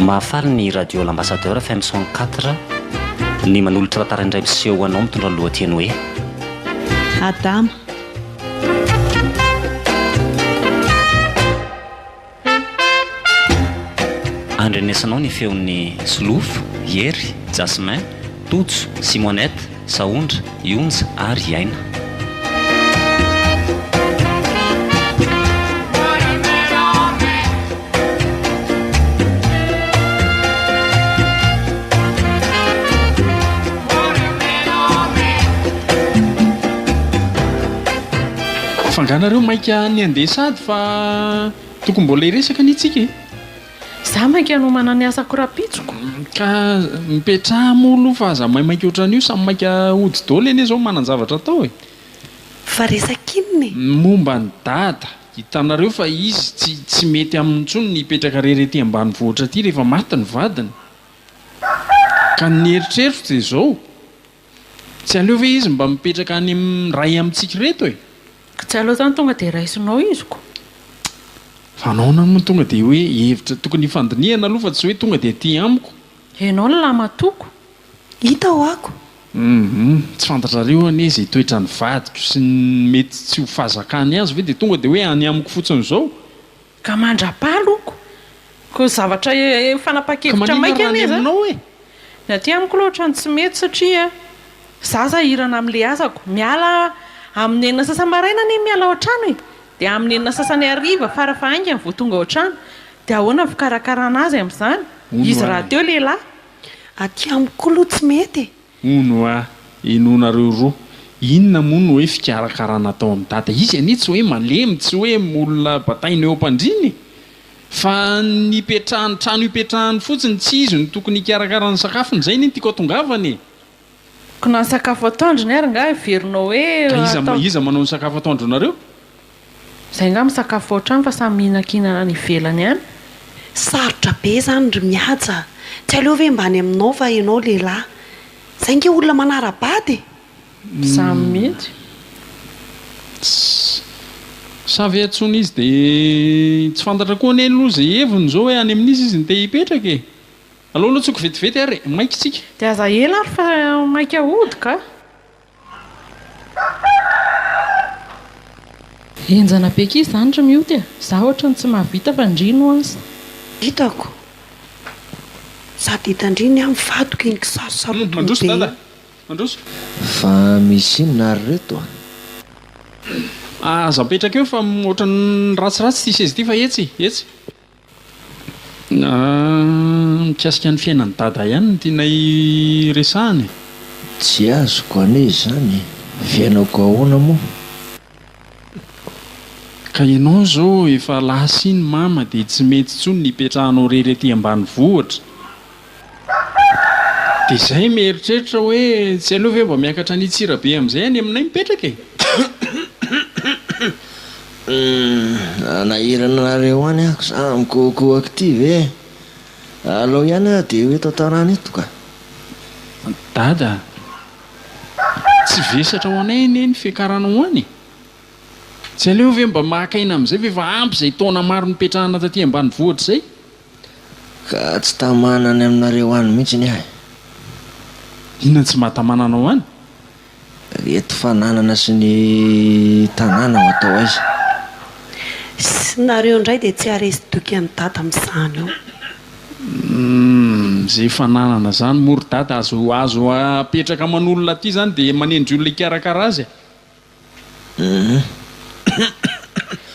mahafaly ny radio l'ambassadeur FM 104 ny manolotra tantara indray miseho anao mitondra ny lohateny hoe Adama. andrenesanao ny feon'ny Solofo, Hery, Jasmin, Totso, Simonette, Saondra, Ionja ary Yaina. Fanganareo maika ny andeha sady fa tokony mbola iresaka ny itsika e. Za maika no manany asa korapitsoko ka mipetraha molo fa za maika ohatran'io samy maika ody dôly eny zao manan-javatra atao e. Fa resakininy momba ny dada hitanareo fa izy tsy mety amin'ny tsony ny hipetraka rerety ambanivohitra aty rehefa maty ny vadiny ka ny eritreritro dia zao tsy aleo ve izy mba mipetraka any ray amintsika reto e. Tsy aloha zany tonga dia raisinao iziko fa naona moa tonga dia hoe hevitra tokony hifandiniana aloha fa tsy hoe tonga dia aty amiko enao ny lamatoko hita ho ako tsy fantatrareo anie izay toetra ny vadiko sy ny mety tsy ho fahazakany azy ve dia tonga dia hoe any amiko fotsiny izao ka mandrapaloko ko zavatra fanapa-kevitra maika anie za aminao e. ny aty amiko loatra ny tsy mety satria za zahirana amin'le asako miala amin'ny enina sasa-maraina anie miala otrano e dia amin'ny enina sasany ariva farafahainga vao tonga otrano dia ahoana fikarakarana azy amin'izany izy raha teo lehilahy aty amiko aloha tsy mety ono a inonareo roa inona moa no hoe fikarakarana atao amin'ny dada izy anie tsy hoe malemy tsy hoe molona bataina eo am-pandriny fa ny ipetrahany trano ipetrahany fotsiny tsy izy ny tokony hikarakarany sakafony zay ny tiako atongavany ko na ny sakafo atoandrony ary nga heverinao hoe iza manao ny sakafo atoandro nareo zay nga misakafo ohatrany fa samy mihinan-kinana ny ivelany ihany sarotra be zany ry mihaja tsy aleo ve mbany aminao fa ianao lehilahy zay nge olona manara-bady samy mety savy atsony izy dia tsy fantatra koa ane aloha zay heviny zao hoe any amin'izy izy ny te hipetraka e. Aloha aloha tsoko vetivety ary maika tsika dia aza ela ary fa maika hody ka enjana beky izy zany ry mioty za ohatra ny tsy mahavita fa ndrino azy hitako sady hitandriny amin'ny vadiko iny kisarosaroto mandroso dada mandroso fa misy inona ary reto aza mipetraka eo fa ohatra ny ratsiratsy ty sezy ty fa etsy mikasika ny fiainany dada ihany ny tiana resahany tsy azoko ane zany fiainako ahoana moa ka ianao zao efa lasy iny mama dia tsy mety tsony ny hipetrahanao rerety ambany vohatra dia izay mieritreritra hoe tsy aleo ve mba miakatra ny tsira be amin'izay any aminay mipetraka e. nahirana nareo any ako za mikokoako ty ve alao ihany a dia hoe tantarany eto ka dada tsy vesatra ho anay eny ny fiakarana ho any tsy aleo ve mba mahakaina amin'izay fa efa ampy izay taona maro nipetrahana taty ambany vohatra izay ka tsy tamanany aminareo any mihitsy ny ahy inona tsy mahatamananao any reto fananana sy ny tanàna ho atao aiza sy nareo indray dia tsy aresy doky any dada amin'izany eo zay fananana zany mory dada azo apetraka aman'olona aty zany dia manendry olona hikarakara azy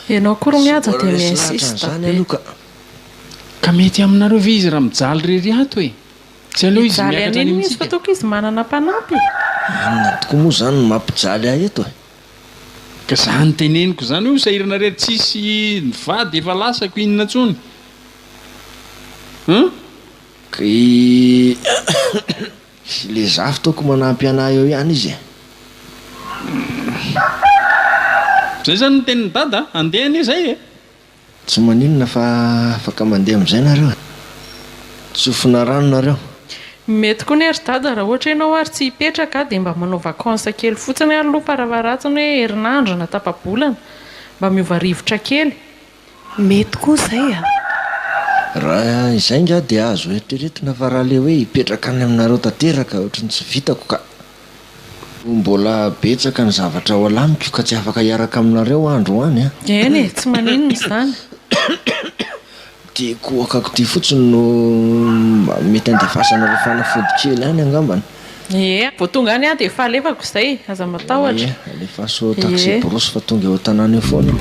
ianao kory mihaja dia miinsiste be ka mety aminareo ve izy raha mijaly rery ato e tsy aleo izy miakatra miakatra any izy fa toko izy manana mpanampy anona tokoa moa zany mampijaly ahy eto e ka za ny teneniko zany hoe sahirana rery tsisy ny vady efa lasako inona tsony ka le zafy toko manampy anahy eo ihany izy zay zany ny teniny dada andeha anie zay e tsy maninona fa afaka mandeha amin'izay nareo tsofina rano nareo mety koa ny ery dada raha ohatra ianao ary tsy hipetraka dia mba manao vakansa kely fotsiny ary aloha paravaratsiny hoe herinandro na tapa-bolana mba miova rivotra kely mety koa zay raha izay nga dia azo eritreretina fa raha le hoe hipetraka any aminareo tanteraka ohatrany tsy vitako ka mbola betsaka ny zavatra ao alamiko ka tsy afaka hiaraka aminareo andro any a. eny e tsy maninona izany. tiako akako ty fotsiny no mety andefasana re fanafody kely any angambany. Vao tonga any dia efa alefako izay aza matahotra. alefa so taxi borosy fa tonga eo tanàna eo foana.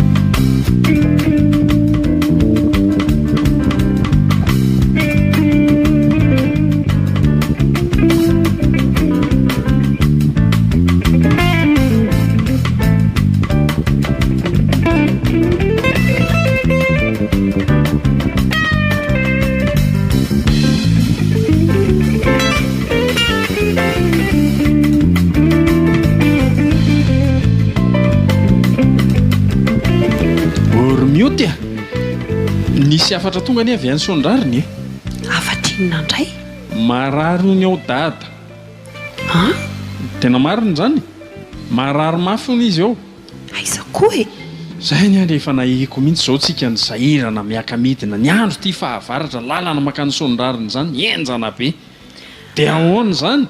Nisy afatra tonga ny avy any Sondrariny afatinina indray marary ny ao dada. Tena mariny zany marary mafy ny izy ao. aiza koa e zay ny rehefa nahiko mihitsy zao tsika ny zahirana miaka midina ny andro ty fahavaratra lalana makany Sondrariny zany enjana be dia ahoana zany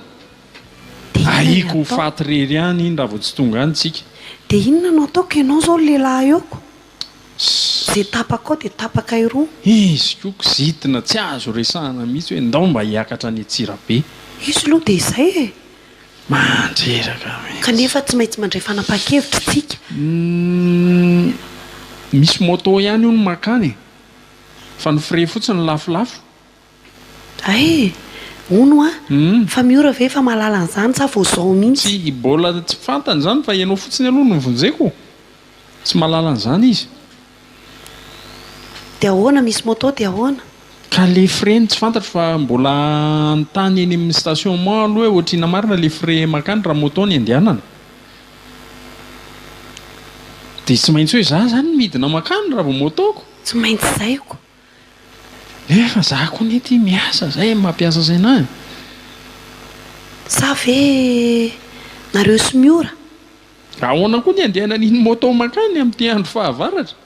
ahiko faty rery any iny raha vao tsy tonga any tsika. dia inona no ataoko ianao zao lehilahy eoko zay tapaka ao dia tapaka iroa. Izy koko zitina tsy azo resahana mihitsy hoe ndao mba hiakatra ny Antsirabe. Izy aloha dia izay e mandreraka kanefa tsy maintsy mandray fanapa-kevitra tsika. Misy moto ihany io no makany fa ny frais fotsiny lafolafo. Ay ono a fa miora ve fa mahalala an'izany sa vao zao mihitsy. Tsy bola tsy fantany zany fa ianao fotsiny aloha no mivonjeko tsy mahalala an'izany izy. dia ahoana misy moto dia ahoana ka le frais tsy fantatro fa mbola antany eny amin'ny stationnement aloha hoe ohatrina marina le frais makany raha moto ny andehanana dia tsy maintsy hoe za zany midina makany raha vao motoko. tsy maintsy zayko nefa za koa nety miasa zay mampiasa zay na sa ve nareo sy miora. ahoana koa ny andehana n'iny moto makany amin'ity andro fahavaratra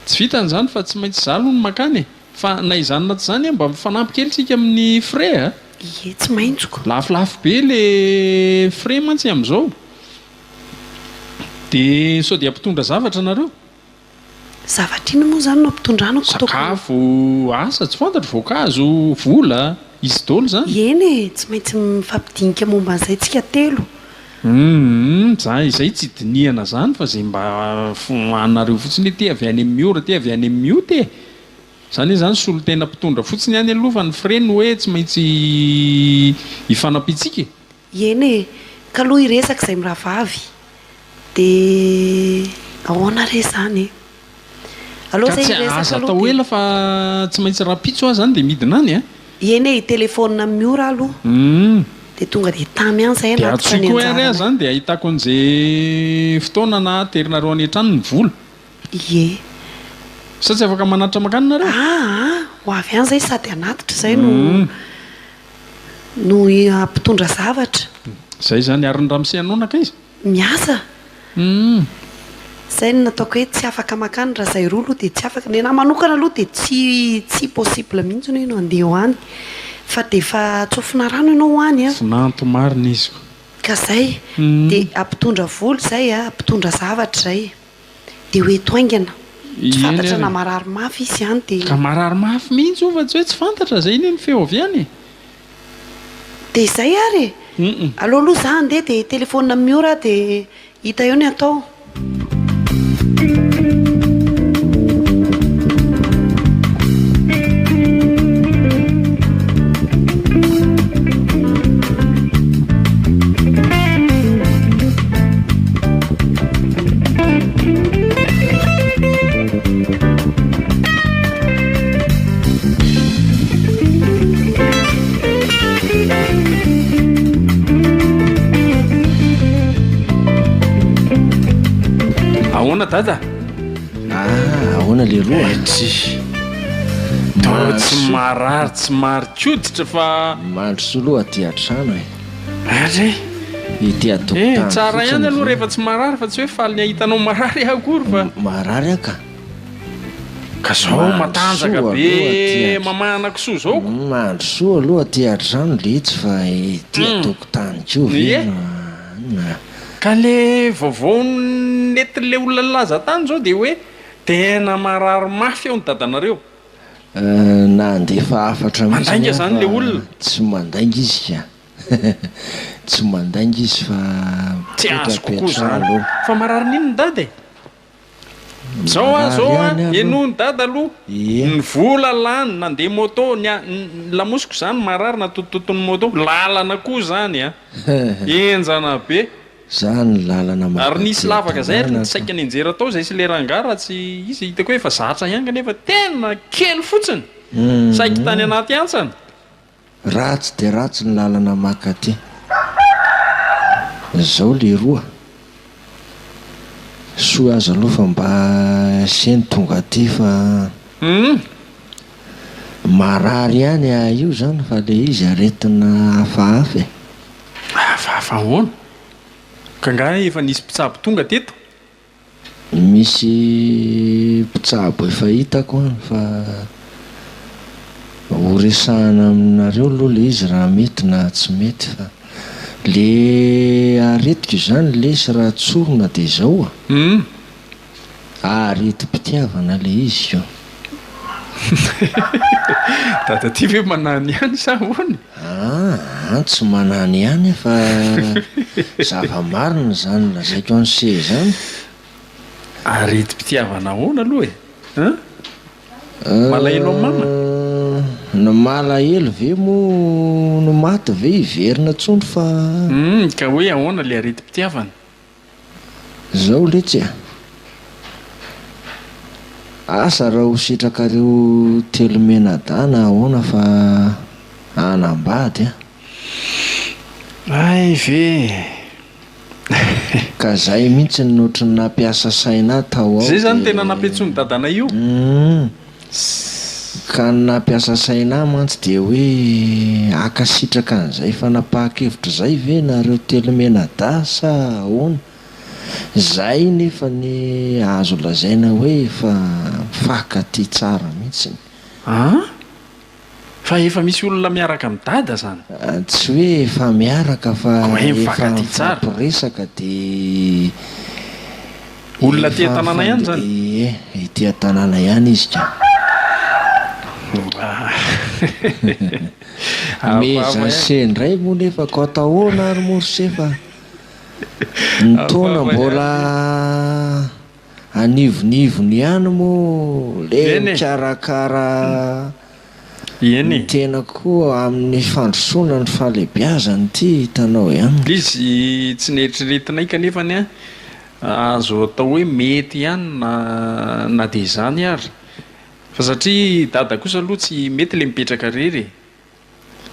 tsy vitan'izany fa tsy maintsy zalo no makany fa na izanona tsy zany mba mifanampy kely tsika amin'ny frais ie tsy maintsoko lafilafo be le frais mantsy amin'izao dia sao dia ampitondra zavatra nareo. zavatra iny moa zany no ampitondranako sakafo asa tsy fantatro voankazo vola izy dolo zany. eny e tsy maintsy mifampidinika momba an'izay tsika telo. za izay tsy dinihana zany fa zay mba anareo fotsiny ty avy any amin'ny miora ty avy any amin'ny mioty e zany hoe zany solo tena mpitondra fotsiny any aloha fa ny frais no hoe tsy maintsy hifanampitsika. eny e ka aloha iresaka izay mirahavavy dia ahoana re zany aloha zay iresaka aza atao ela fa tsy maintsy rapitso aho zany dia midina any eny e telefona miora aloha dia tonga dia tamy any zay dia atsiko ary ahy zany dia ahitako an'izay fotoana na terinareo any an-trano ny vola. ie sa tsy afaka manatitra makany nareo. ho avy any zay sady anatitra zay no ampitondra zavatra zay zany ary ny ramseanao naka izy miasa zay no nataoko hoe tsy afaka makany raha zay roa aloha dia tsy afaka nenahy manokana aloha dia tsy possible mihitsy no no andeha ho any fa dia efa tsofina rano ianao ho any a finanto marina izy ka zay dia ampitondra voly zay a ampitondra zavatra zay dia hoe toaingana tsy fantatra na marary mafy izy ihany dia ka marary mafy mihitsy fa tsy hoe tsy fantatra zay iny ny feo avy any dia izay ary aloha za andeha dia telefona miora dia hita eo ny atao. dada ahoana le roa tsy tsy marary tsy mary koditra fa mandro soloa aty an-trano e ary ity adokotany tsara ihany aloha rehefa tsy marary fa tsy hoe faly ny ahitanao marary akory fa marary aka ka zao matanjaka be mamahana kisoa zao mandro soa aloha tiatra zany letsy fa ty ataoko tany ko ka le vaovao netin'le olona laza tany zao dia hoe tena marary mafy ao ny dadanareo na andefa afatra mandainga zany le olona tsy mandainga izy ka tsy mandainga izy fa tsy azo kokoa zany fa marary n'ino ny dady zao eno ny dada aloha ny vola lany nandeha moto ny lamosiko zany marary natototony moto lalana koa zany a enjana be zany lalana ary nisy lavaka zay ary ny saika ny anjera tao zay sy le rangara tsy izy hitako hoe efa zatra ihany kanefa tena kely fotsiny saiky tany anaty antsana ratsy de ratsy ny lalana maka ty zao le roa soa azy aloha fa mba seny tonga ty fa marary ihany io zany fa le izy aretina hafahafa hafahafa ahoana ka nga efa nisy mpitsabo tonga teto misy mpitsabo efa hitako any fa horesahana aminareo aloha le izy raha mety na tsy mety fa le aretiko zany lesy raha tsorona de zao areti-pitiavana le izy io dada ty ve manany ihany sa hoany tsy manany ihany fa zava-marina zany lazaiko any se zany areti-pitiavana ahoana aloha malahelo amin'ny mama no malahelo ve mo no maty ve hiverina tsondro fa ka hoe ahoana le areti-pitiavana zao letsy asa raha ho sitrakareo telo menadana ahoana fa anambady ay ve ka zay mihitsy ny ohatry ny nampiasa saina tao ao zay zany tena nampiantsony dadana io ka ny nampiasa saina mantsy de hoe akasitraka an'izay fa napahakevitra zay ve nareo telo menada sa ahoana zay nefa ny azo lazaina hoe fa fakaty tsara mihitsiny fa efa misy olona miaraka amin'ny dada zany tsy hoe efa miaraka fa mifakaty tsara resaka de olona tia tanàna ihany zany tia tanàna ihany izy ka meza sendray moa nefa ko atahoana ary morse fa ny taona mbola anivonivony ihany moa le mikarakara tena koa amin'ny fandrosoana ny fahalehibiazany ty hitanao ihany izy tsy neritreretinay kanefany azo atao hoe mety ihany na de zany ary fa satria dada kosa aloha tsy mety le mipetraka rery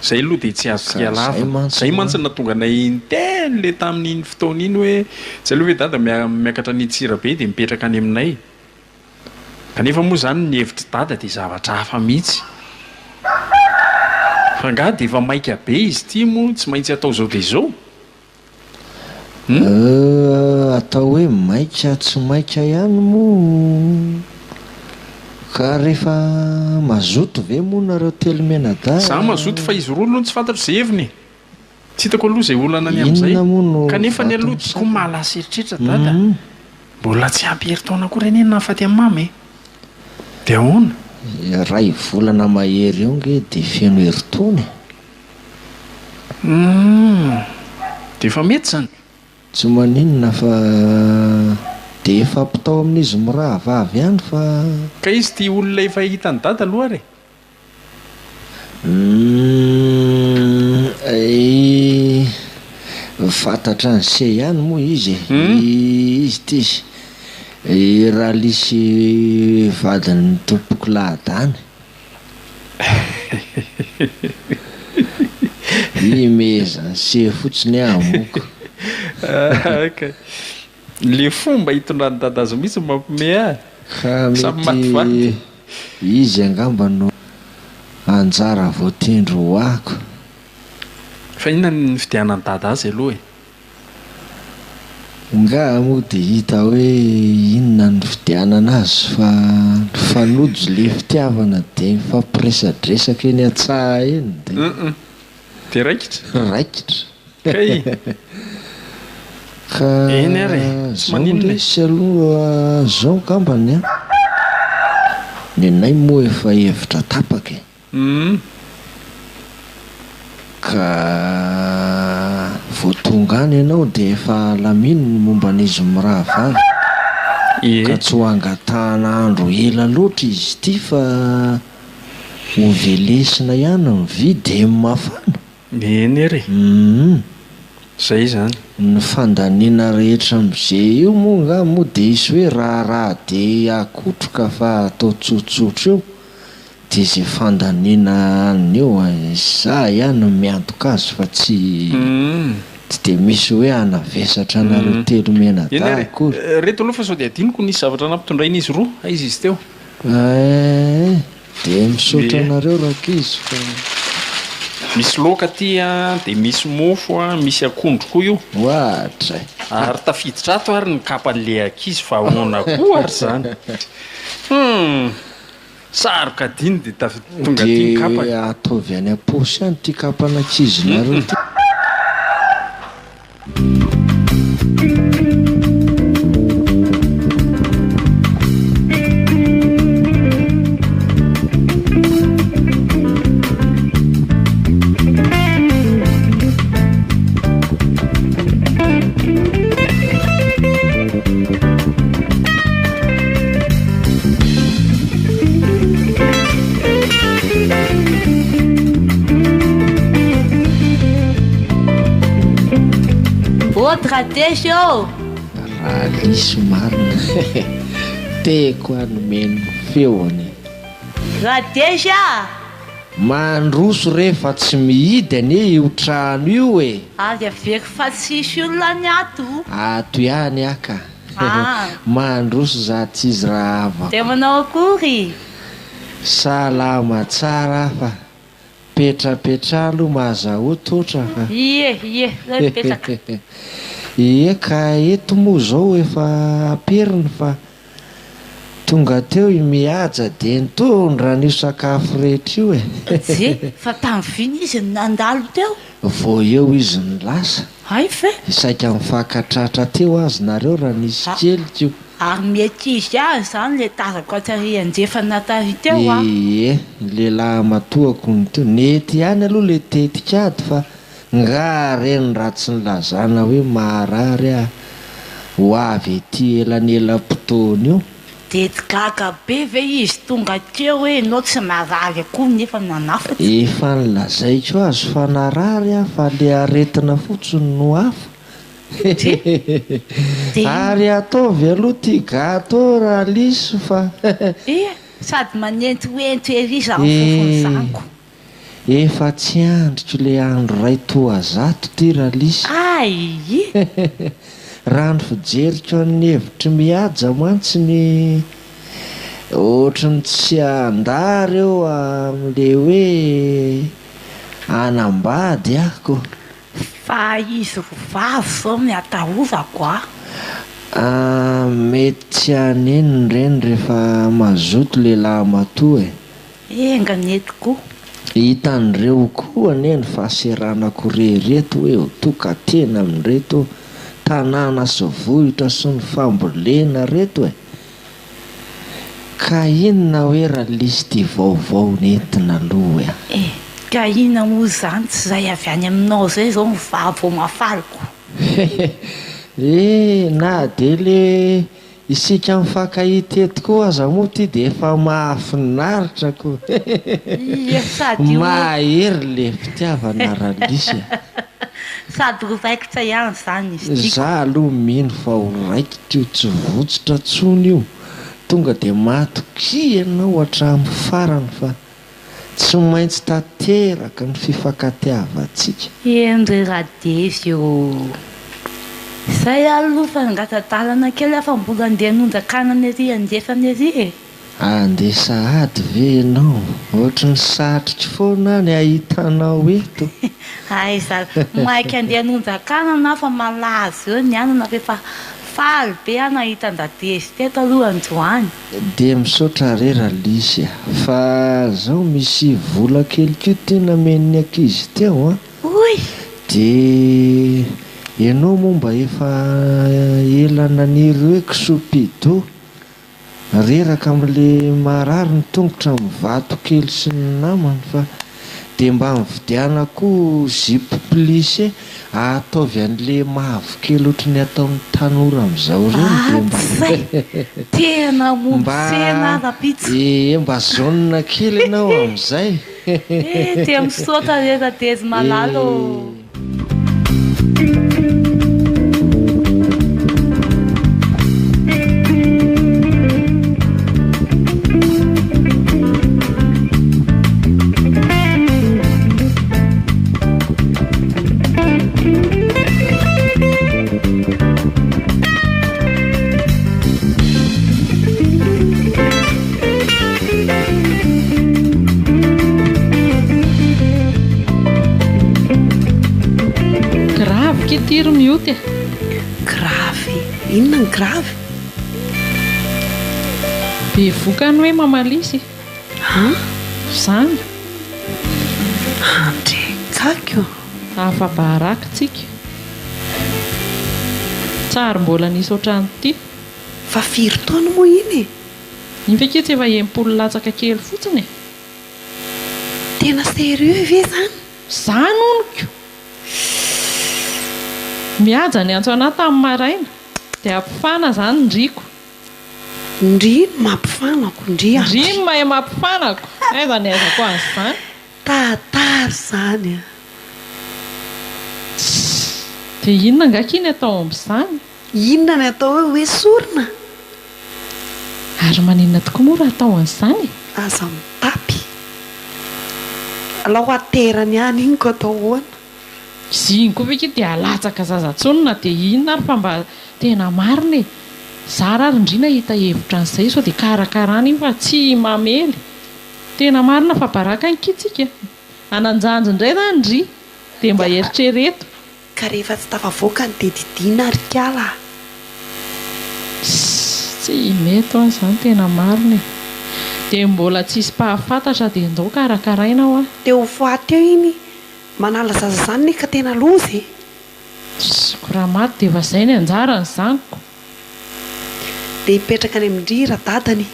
zay aloha de tsy azo tialava zay mantsy natonga nay inteny le tamin'iny fotoana iny hoe tsy aloha hoe dada miakatra ny tsira be de mipetraka any aminay kanefa moa zany ny hevitry dada de zavatra hafa mihitsy fa nga de efa maika be izy ty moa tsy maintsy atao zao de zao atao hoe maika tsy maika ihany moa ka rehefa mazoto ve moa nareo telo menada za mazoto fa izy roa aloha tsy fantatro zay heviny tsy hitako aloha zay olana any amin'izay kanefa ny aloha toko mahalasy eritreritra dada mbola tsy ampy heri-taona koa reny na faty amin'ny mamy de ahoana ray volana mahery eo nge de feno heri-taona de efa mety zany tsy maninona fa de efa mpitao amin'izy miraha vavy ihany fa ka izy ty olona efa hitany dada aloha ary fantatra ny se ihany moa izy izy ty izy raha lisy vadiny tompoko lahadany imeza se fotsiny amoko le fomba hitondrany dada azo mihitsy mampime samy matyvaty izy angamba no anjara voatendro hoako fa inona ny fidianany dada azy aloha nga moa de hita hoe inona ny fidianana azy fa Mifanojo le fitiavana dia mifampiresadresaka eny an-tsaha eny dia raikitra raikitra kay ka eny ary sy maninona resy aloha zao gambany a ny anay moa efa hevitra tapaka ka vao tonga any ianao dia efa lamino ny momba an'izy mirahavavy ka tsy ho angatahana andro ela loatra izy ity fa ho velesina ihany mividy mafana eny ary zay zany ny fandaniana rehetra am'izay io moa nga moa dia isy hoe raha dia akotroka fa atao tsotsotra eo dia izay fandaniana anina eo za ihany miantoka azy fa tsy dia misy hoe anavesatra nareo telo mena da akory reto aloha fa sao dia adiniko nisy zavatra nampitondraina izy roa aizy izy teo dia misaotra anareo rakizy fa misy loka ty a dia misy mofo a misy akondro koa io ohatra ary tafiditra ato ary ny kapan'le akizy fa ahoana koa ary zany saroka diny dia tonga ty kapa dia ataovy any am-posy any ty kapan'akizynareo ty Tradition raha lisy marina teko anomeny feony Radesha mandroso rehefa tsy mihidy ane io trano io e avy avery fa tsisy olona ny ato ihany aka mandroso za tsy izy raha avako dia manao akory salama tsara fa petrapetra aloha mahazahoto oatra fa petraka ka eto moa zao efa aperiny fa tonga teo mihaja dia nitondra n'io sakafo rehetra io e fa tamin'ny viny izy nandalo teo vo eo izy ny lasa ay fe saika mifankatratra teo azy nareo raha nisy kelika io ary mety izy ihany zany le tazako atsary anjefana tary teo lehilahy matohako ny teo nety ihany aloha le tetika ady fa nga reny raha tsy nilazana hoe maharary ho avy ety elanelam-potoana io dedigaga be ve izy tonga teo hoe anao tsy marary akoho nefa nanafy efa nilazaiko azy fa narary fa le aretina fotsiny no hafa ary ataovy aloha ty gato raha lisy fa sady manentoento ery za fofony zanako efa tsy andriko le andro ray toazato ty raha lisy raha ny fijeriko amin'ny hevitry mihaja mantsy ny ohatrany tsy andary eo am'le hoe anambady ahko fa izy vavy zao ny atahozako mety tsy aneniny reny rehefa mazoto lehilahy matoa enganetiko hitan'ireo koa neny fahaseranako rehereto hoe ho toka tena amin'reto tanàna sy vohitra sy ny fambolena reto ka inona hoe raha lisy ty vaovao nentina aloha ka inona moa zany tsy zay avy any aminao zay zao mivavo mafaliko na dia le isika mifankahita eto koa aza moa ty dia efa mahafinaritra koa mahery le fitiavana raha lisy sady ho raikitra ihany zany izy za aloha mino fa ho raikitra io tsy votsitra tsony io tonga dia matoki ianao hatramin'ny farany fa tsy maintsy tanteraka ny fifankatiavantsika endry radesy io zay aloha fa ngatadalana kely afa mbola andeha nonjakanany ery andefany ery andeha sahady ve ianao ohatra ny satrika foana any ahitanao eto ay za maiky andeha nonjakana na fa malazo eo ny anana rehefa faly be anahitan-dadezy teto alohan'androany. dia misaotra rera lisy fa zao misy vola kely kio tena men'ny ankizy teo a. Oy! dia ianao moa mba efa elana niry hoe kisopido reraka amin'le marary ny tongotra mivato kely sy ny namany fa dia mba mividianako zipo plisy ataovy an'le mavokely ohatry ny ataon'ny tanora amin'izao reny dia tena momsena rapitsy mba zaonina kely ianao amin'izay dia misaotra rera-dezy malalo. Mioty gravy inona ny gravy be vokany hoe mamalisy zany andrekakio afabarakitsika tsary mbola nisy ohatrany ity fa firy taona moa iny iny feketsy efa empolo latsaka kely fotsiny tena sérieux ve zany oniko miaja ny antso anahy tamin'ny maraina dia ampifana zany ndriko ndrino mampifanako ndrino mahay mampifanako aiza ny aizako azy zany tatary zany dia inona ngakiny atao amin'izany inona ny atao hoe sorona ary maninona tokoa moa raha atao an'izany aza mitapy alao aterany any iny ko atao hoana izy iny koa veke dia alatsaka zazatsonona dia inona ary fa mba tena marina e zara ary indrina hita hevitra an'izay sao dia karakarana iny fa tsy mamely tena marina fa baraka nkitsika ananjanjo indray zany ndry dia mba eritrereto ka rehefa tsy tafavoaka ny dedidina ary kala tsy meto azy zany tena marina e dia mbola tsisy mpahafantatra dia ndao karakaraina ao a dia ho foaty eo iny manala zaza zany ny ka tena lozy koraha maty dia efa izay ny anjarany zaniko dia hipetraka any amin'ndry ra-dadany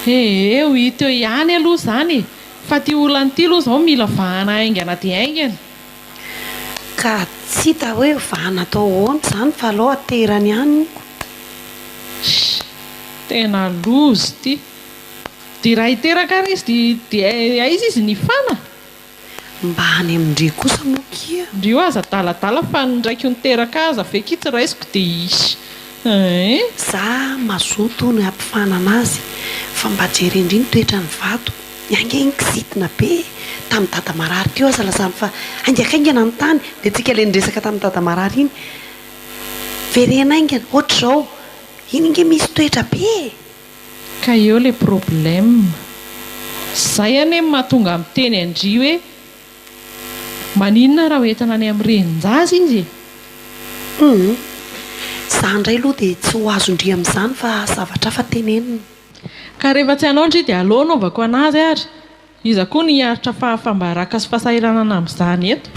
eo hita eo ihany aloha zany fa ty olanyity aloha zao mila vahana aingana dia aingana ka tsy hita hoe vahana atao ahoana zany fa alao aterany ihany tena lozy ty dia raha hiteraka ary izy dia aiza izy ny fana mba any amin'ndry kosa mokia ndry o aza daladala fa ndraiky niteraka aza vekitsy raisiko dia isy za mazoto ny ampifana anazy fa mba jerendriny toetra ny vato iangeny kisitina be tamin'ny dada marary teo aza lazany fa aingakaingana ny tany dia tsika le nresaka tamin'ny dada marary iny verena aingana ohatra zao iny nge misy toetra be ka eo le problème zay ane mahatonga amin'ny teny andry hoe maninona raha hoentina any amin'ny renjazy izy za ndray aloha dia tsy ho azondry amin'izany fa zavatra fa tenenina ka rehefa tsy hanao ndry dia aloha anaovako anazy ary iza koa ny hiaritra fahafambaraka sy fahasahiranana amin'izany eto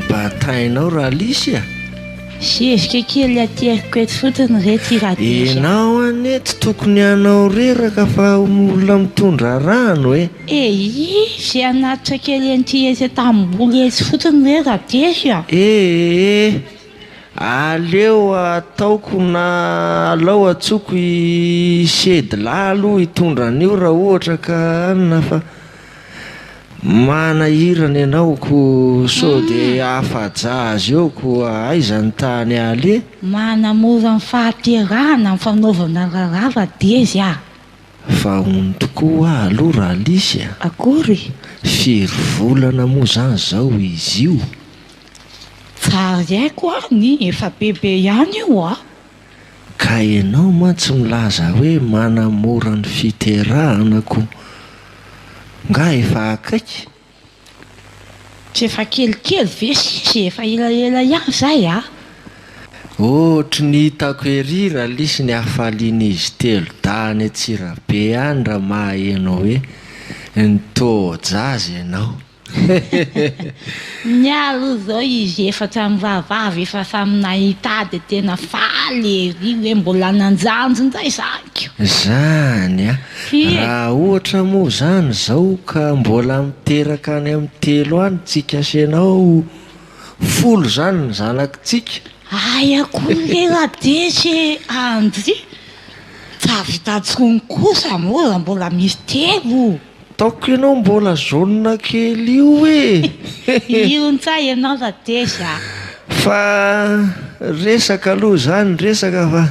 batainao raha lisy a zezika kely ateriko eto fotiny rety radisy enao ane tsy tokony anao reraka fa olona mitondra rano e zay anatitra kely an'ity etsy tamboly etsy fotiny re radesy a aleo ataoko na alao atsoko sedy lahy aloha hitondra an'io raha ohatra ka anina fa manahirana ianao ko so dia afaja azy eo ko aizany tany ale manamora ny fahaterahana ny fanaovana rarava dezy a fa ony tokoa aloha raha lisy a akory firy volana moa zany zao izy io tsara aiko a ny efa bebe ihany io a ka ianao mantsy milaza hoe manamora ny fiterahanako nga efa akaiky tsy efa kelikely ve sisy efa elaela ihany zay a ohatry ny hitako ery raha lisy ny hafalian'izy telo tany Antsirabe any raha mahaenao hoe nitojazy ianao mialo zao izy efa tamin'ny vahavavy efa saminahita de tena faly ery hoe mbola nanjanjon'izay zaniko zany a raha ohatra moa zany zao ka mbola miteraka any amin'ny telo any tsika senao folo zany ny zanakitsika ay akolela desy andry tsa vitantsony kosa moa mbola misy telo taoko ianao mbola zaonina kely io e io ntsay ianao ra desy a fa resaka aloha zany resaka fa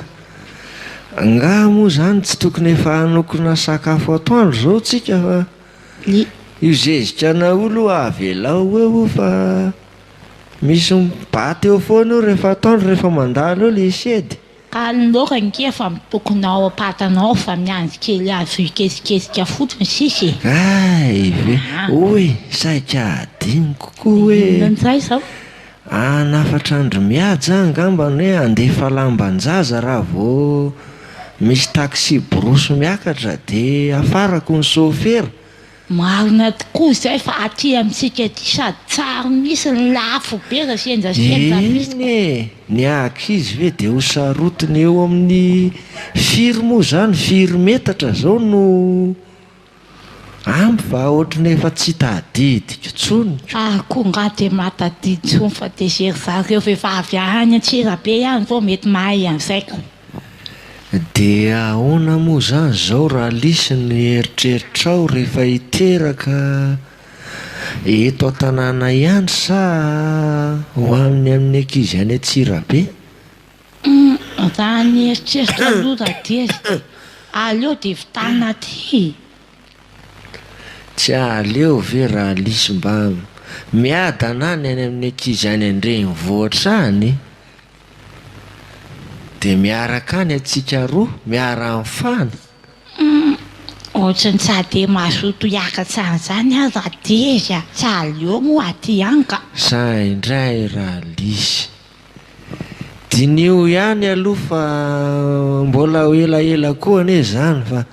nga moa zany tsy tokony efa hanokona sakafo atoandro zao tsika fa io zezikana olo avelao eo fa misy mibaty eo foana eo rehefa atoandro rehefa mandalo eo le sedy ka nyloka nke fa mitokonao apatanao fa miandry kely azo ikesikesika fotsiny sisy ay ve oe saika adiny kokoa hoe nanzay zao anafatra andro mihaja angambany hoe andefa lambanjaza raha vao misy taxi borosy miakatra de afarako ny sofera marina tokoa zay fa aty amintsika ty sady tsara misy ny lafo be ra senjasenja iny ny akizy ve de ho sarotiny eo amin'ny firy moa zany firy metatra zao no ampy fa ohatrany efa tsy tadidiko tsony koa nga de matadiditsony fa de zery zareo vehivavy any Antsirabe ihany vao mety mahay an'zaiko de ahoana moa zany zao raha lisy ny eritreritrao rehefa hiteraka eto an-tanàna ihany sa ho amin'ny amin'ny ankizy any Antsirabe raha ny eritreritra aloha raha dezy aleo de vitana aty tsy aleo ve raha lisy mba miadana any any amin'ny ankizy any Andrenivohitra any de miaraka any atsika roa miara mifana ohatrany tsade mazoto hiakatsy an'izany a raha dezy a tsy aleo moa aty ihany ka sa indray raha lisy dinio ihany aloha fa mbola ho elaela koa ane zany fa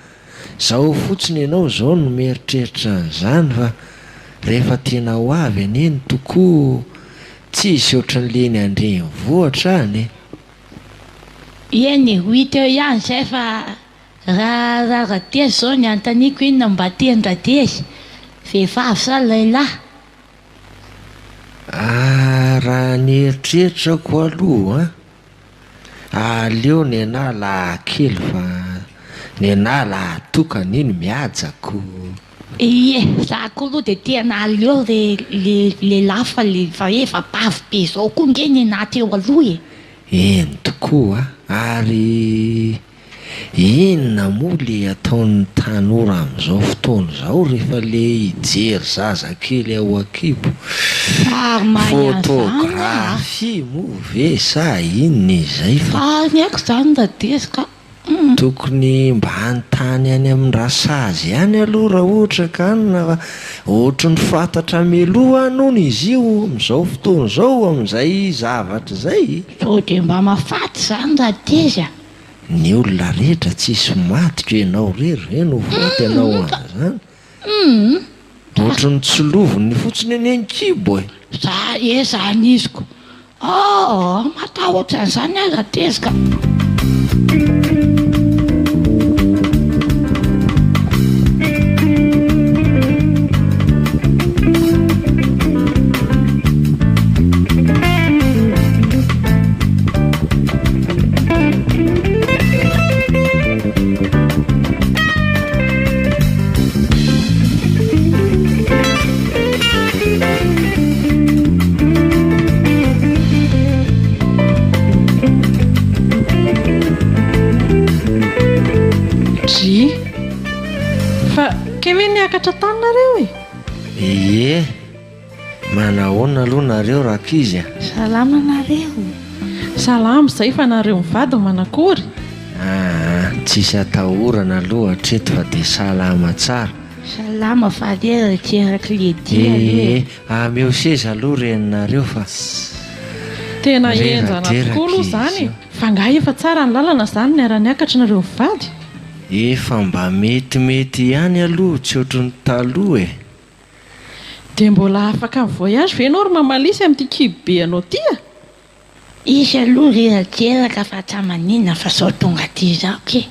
zao fotsiny ianao zao no mieritreritra an'izany fa rehefa tena ho avy aneny tokoa tsy isy ohatran'leny Andrenivohitra any eny 8 eo ihany zay fa raha dezy zao ny antaniko inona mba tendra dezy vehivavy sa lehilahy raha ny eritreritako aloha aleo ny ana lahakely fa ny ana lahatokana iny miajako ie za koa aloha de tena aleo le lafa le fa efa bavy be zao koa nge ny anaty eo aloha eny tokoa ary inona moa le ataon'ny tanora amin'izao fotoana zao rehefa le hijery zazakely ao ankibo fotografia moa ve sa inona izay fa ny aiko zany da dezy ka tokony mba hanontany any amin'ny rasazy ihany aloha raha ohatra ka anina fa ohatra ny fantatra meloha nohony izy io amin'izao fotoana zao amin'izay zavatra zay so de mba mafaty zany raha dezy a ny olona rehetra tsisy matitra ianao rery ve no voty ianao an'izany ohatra ny tsilovony fotsiny any ankibo e zany iziko matahotra an'izany a raha dezy ka fa keve niakatra tanynareo e? ie manahoana aloha nareo rak'izy a? Salama nareo. Salama izay fa nareo mivady manakory? Tsisy atahorana aloha hatreto fa dia salama tsara. Salama fa reraka ledia ameo seza aloha reninareo fa tena enjana tokoa aloha izany fa nga efa tsara ny lalana izany ny ara-niakatra nareo mivady. Efa mba metimety ihany aloha tsy ohatry ny taloha e. Dia mbola afaka mivoyage ve ianao ry mamalisy amin'ity kibobe anao ty a? Izy aloha reraderaka fa tsy maninona fa sao tonga ty izao ke.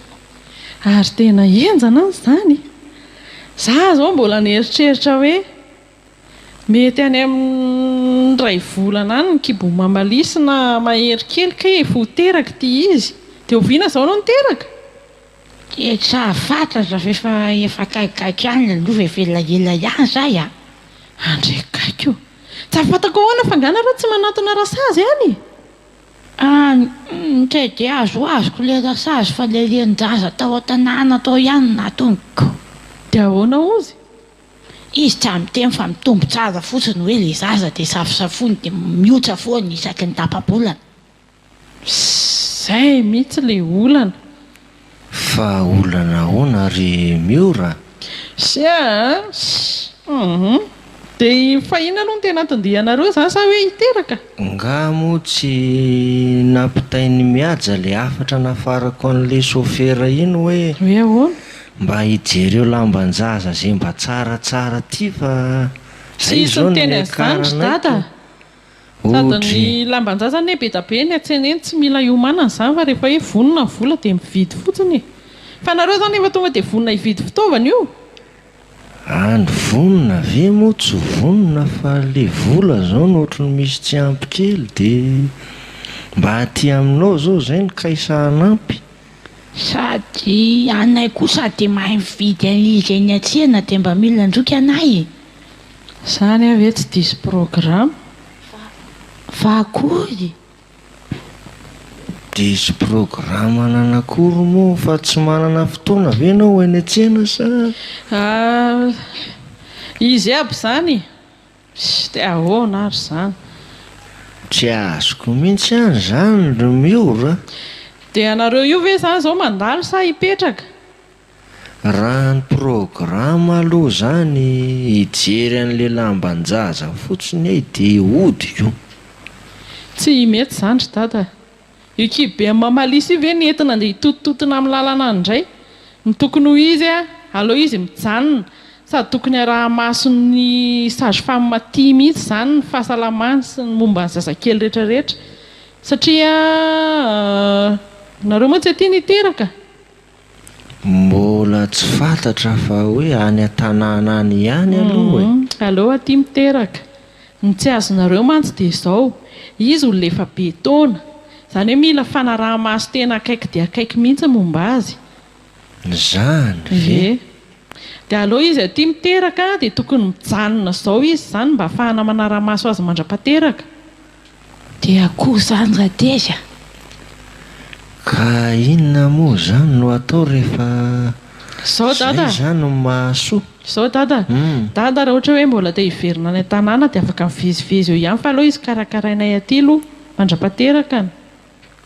Ary tena enjana izany. Za zao mbola nieritreritra hoe mety any amin'ny ray volana any ny kibo mamalisy na mahery kely ka efa ho teraka ty izy. Dia oviana izao anao niteraka? Sa fantatra efa kaikaiky any aloha evelahela ihany zay a. Andre kaiko. Tsy afantako ahoana fa nganareo tsy manatona rasazy any? Tsy dia azoko le rasazy fa le renjaza tao an-tanàna tao ihany natoniko. Dia ahoana ozy? Izy tsy miteny fa mitombo tsara fotsiny hoe le zaza dia safosafony dia miotsa foana isaky ny tapa-bolana. Zay mihitsy le olana. Fa olana ahoana ry miora? Dia fahina aloha no tena tondihanareo izany sa hoe hiteraka? Nga moa tsy nampitainy mihaja le afatra nafarako an'le sofera iny hoe ahoana? mba hijereo lambanjaza zay mba tsaratsara ty fa Tsisy ny teny an'izany ry dada. Sady ny lambanjaza anie be da be ny an-tsena eny tsy mila iomanana izany fa rehefa hoe vonona ny vola dia mividy fotsiny. Fa nareo izany efa tonga dia vonona hividy fitaovana io. Ny vonona ve moa tsy vonona fa le vola zao no ohatry ny misy tsy ampy kely dia mba aty aminao zao izay no kaisahanampy. Sady anay kosa dia mahay mividy an'izy eny an-tsena dia mba mila androky anay. Izany avy tsy diso programa. Fa akory? Diso programa nanakory moa fa tsy manana fotoana ve ianao eny an-tsena sa? Izy aby izany. Dia ahoana ary izany? Tsy azoko mihitsy any izany ry miora. Dia anareo io ve izany izao mandalo sa hipetraka? Raha ny programa aloha izany hijery an'le lambanjaza fotsiny e dia hody io. Tsy mety izany ry dada. Io kibobe mamalisy ve ny entina dia hitotototona amin'ny lalana indray? Ny tokony ho izy aleo izy mijanona sady tokony araha-maso ny sage-femme maty mihitsy izany ny fahasalamany sy ny momba ny zazakely rehetrarehetra satria nareo moa tsy aty niteraka? Mbola tsy fantatra fa hoe any an-tanàna any ihany aloha e. Aleo aty miteraka. Ny tsy azonareo mantsy dia izao, izy olona efa be taona, izany hoe mila fanaraha-maso tena akaiky dia akaiky mihitsy momba azy. Zany ve? Dia aleo izy aty miteraka dia tokony mijanona izao izy izany mba ahafahana manara-maso azy mandra-pateraka. Dia akory izany raha teza? Ka inona moa izany no atao rehefa Izao dada. Zay izany no mahasoa. Izao dada. Dada raha ohatra hoe mbola te hiverina any an-tanàna dia afaka mivezivezy eo ihany fa aleo izy karakarainay aty aloha mandra-pateraka.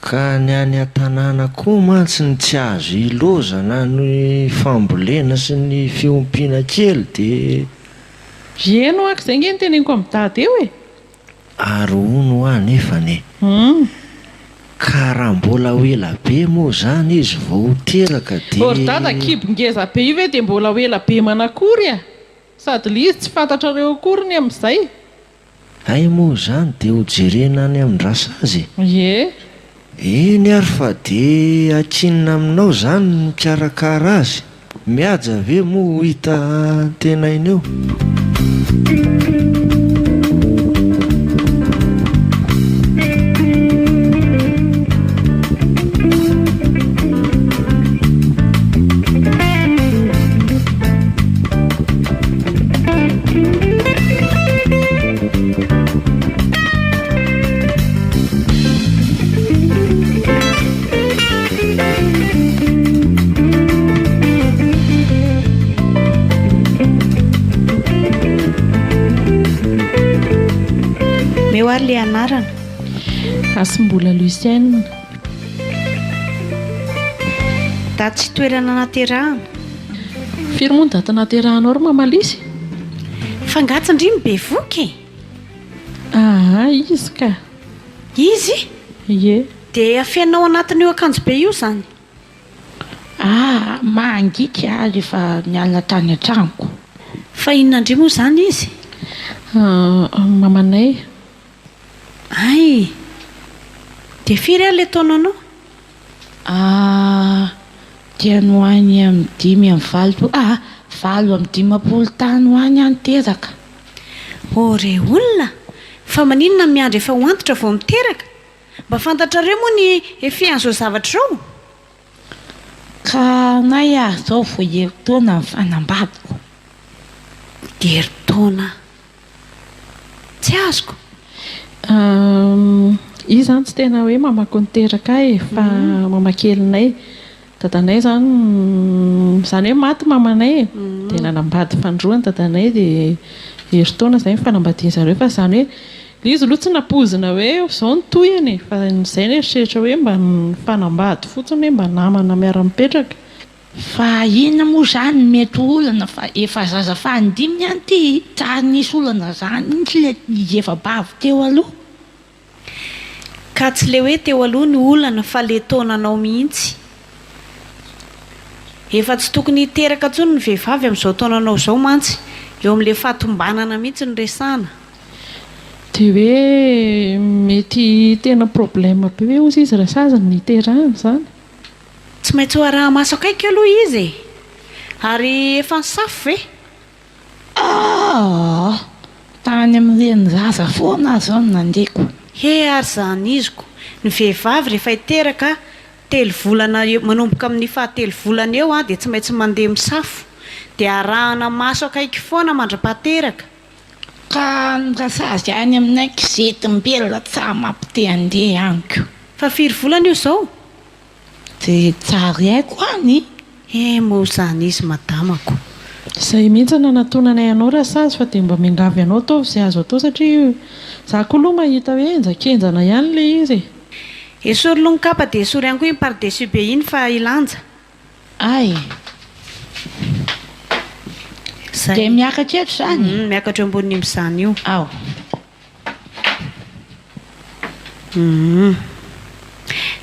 Ka ny any an-tanàna koa mantsy ny tsy azo iloza na ny fambolena sy ny fiompiana kely dia Eno ako izay nge ny teneniko amin'ny dada eo e. Ary hono anefany ka raha mbola ho ela be moa izany izy vao ho teraka dia Ory dada kibongeza be io ve dia mbola ho ela be manakory a? Sady le izy tsy fantatrareo akory ny amin'izay. Ay moa izany dia ho jerena any amin'ny rasazy. Ie. Eny ary fa dia akinina aminao izany ny mikarakara azy. Mihaja ve moa ho hita tena iny eo? ilay anarana? Asimbola Lucienne. Da tsy toerana naterahana. Firy moa ny data naterahanao ry mamalisy? Fangatsindrimy be voky. Izy ka. Izy? Ie. Dia afianao anatin'io akanjo be io zany? Mangika rehefa miala tany an-tranoko. Fa inona indray moa zany izy? Mamanay. Ay. Dia firy ilay taona anao? Dia no any amin'ny 5 tany ho any teraka. Re olona, fa maninona miandry efa ho antitra vao miteraka? Mba fantatrareo moa ny efian'izao zavatra izao? Ka nay zao vao herintaona ny fanambadiko. Herintaona? Tsy azoko. Izy zany tsy tena hoe mamako niteraka fa mamakelinay. Dadanay zany hoe maty mamanay dia nanambady fandroany dadanay dia herintaona izay fanambadian'zareo fa zany hoe izy aloha tsy napozina hoe izao ny toyany fa izay ny eritreritra hoe mba fanambady fotsiny hoe mba namana miara-mipetraka. Fa inona moa zany mety olana fa efa zaza fandiminy ihany ty tsary nisy olana zany mihitsy ilay efa-bavy teo aloha. Ka tsy le hoe teo aloha ny olana fa le taonanao mihitsy. Efa tsy tokony hiteraka intsony ny vehivavy amin'izao taonanao izao mantsy. Eo amin'ilay fahatombanana mihitsy ny resana. Dia hoe mety tena problème be hoe ozy izy rasazany ny terahany zany. Tsy maintsy ho araha maso akaiky aloha izy. Ary efa nisafo ve? Tany amin'ireny zaza foana zao no nandeko. Ary zany iziko. Ny vehivavy rehefa hiteraka 3 volana eo, manomboka amin'ny 7 volana eo dia tsy maintsy mandeha misafo. Dia arahana maso akaiky foana mandra-pahateraka. Ka ny rasazy any aminay kizetimbelona tsara mampite handeha aniko. Fa 4 volana io izao? Dia tsara haiko any. Moa zany izy madamako. Izay mihitsy nanatonanay anao rasazy fa dia mba miangavy anao tao izay azo atao satria za koa aloha mahita hoe enjakenjana ihany ilay izy. Esory loha ny kapa dia esory ihany koa iny par-dessus be iny fa ilanja. Dia miakatra eto zany? Miakatra ambony amin'izany io.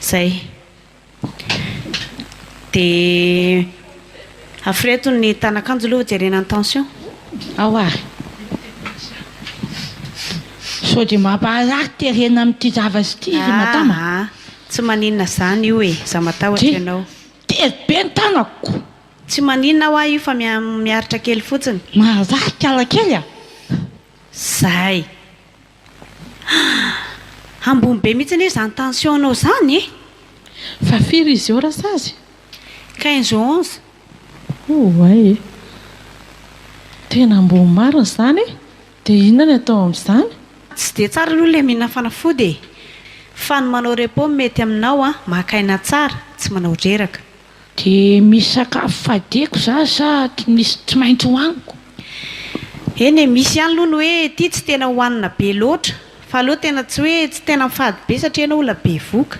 Zay. Dia afreto ny tanakanjo aloha jerena ny tension. Sao dia mampaharaky terena amin'ity zavatra ity matama. Tsy maninona zany io za matahotra ianao. Tery be ny tanako. Tsy maninona ho io fa miaritra kely fotsiny. Maharaky alakely Zay. Ambony be mihitsy hoe zany tensionao zany Fa firy izy eo rasazy? 15-11. Tena ambony marina zany. Dia inona ny atao amin'izany? Tsy dia tsara aloha ilay mihina fanafody. Fa ny manao repos mety aminao makaina tsara, tsy manao reraka. Dia misy sakafo fadiko za sa misy tsy maintsy hohaniko? Misy ihany aloha ny hoe ity tsy tena hohanina be loatra. Fa aloha tena tsy hoe tsy tena mifady be satria ianao olona be voka.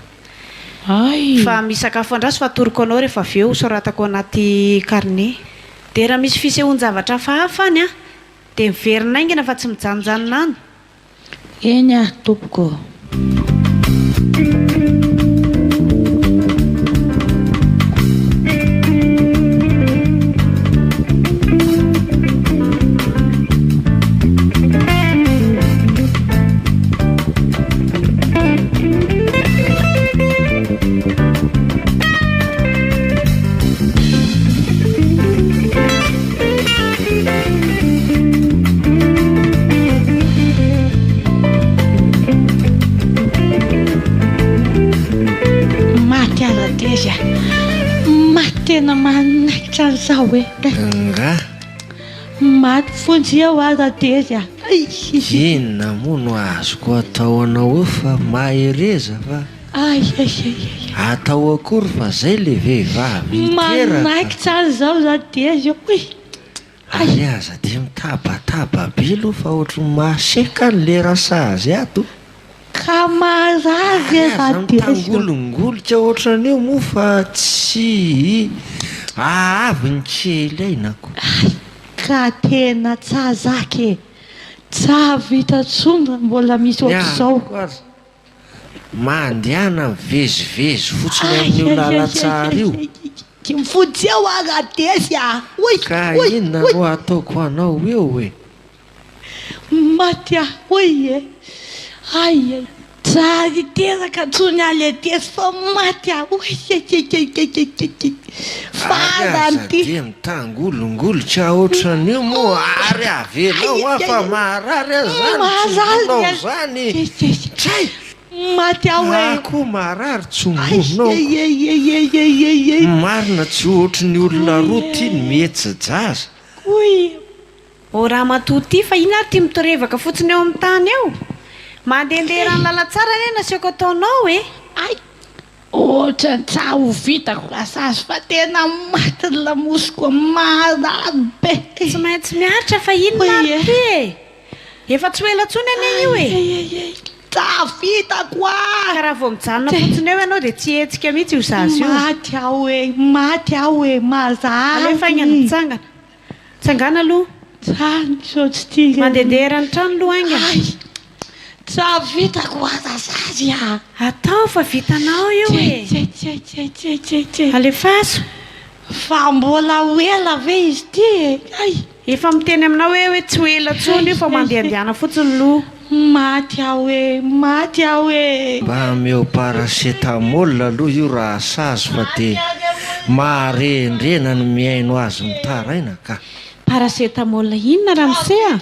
Fa misy sakafo andraso fa atoroko anao rehefa avy eo soratako anaty carnet. Dia raha misy fisehoan-javatra hafahafa any dia miverina aingana fa tsy mijanonjanona any. Eny tompoko. Tena manaikitra an'izao hoe maty fonjia ho aza teza. Inona moa no azoko atao anao eo fa mahereza fa atao akory fa zay le vehivavy manaikitra an'izao za teza aza dia mitabataba be aloha fa ohatry maseka ny le rasazy ato. ka marazy tangolongolotra ohatran'io moa fa tsy avy ny kely ainako ka tena tsazake tsa vita tsondra mbola misy ohatr'izao mandehana mivezivezy fotsiny amin'io lalatsara io mifotsy eo aradesy ka inona no ataoko anao eo hoe maty oy ai tsary teraka tsony aledesy fa maty de mitangolongolotra ohatran'io moa ary avelao afa marary azanynao zany tray maty ako marary tsongonao marina tsy ohatry ny olona roa tiany mihetsajaza o raha matoty fa ina ary ty mitorevaka fotsiny eo amin'ny tany eo mandehandeha rano lalatsara ane nasiako ataonao ay ohatra tsa ho vitako asazy fa tena maty ny lamosiko marary be tsy maintsy miaritra fa inona ty efa tsy hoelatsony ane io tsa vitako ka raha vao mijanona fotsiny eo ianao dia tsy hetsika mihitsy io zazy io maty aho hoe mazary alefa aingana mitsangana tsangana aloha mandehandeha rano trano aloha aingana tsa vitako azazazy atao fa vitanao io alefaso fa mbola hoela ve izy ty efa miteny aminao hoe tsy hoela tsony io fa mandehandehana fotsiny loha maty mba meo paracetamol aloha io raha sazy fa dia maharendrena ny miaino azy mitaraina ka paracetamol inona raha misea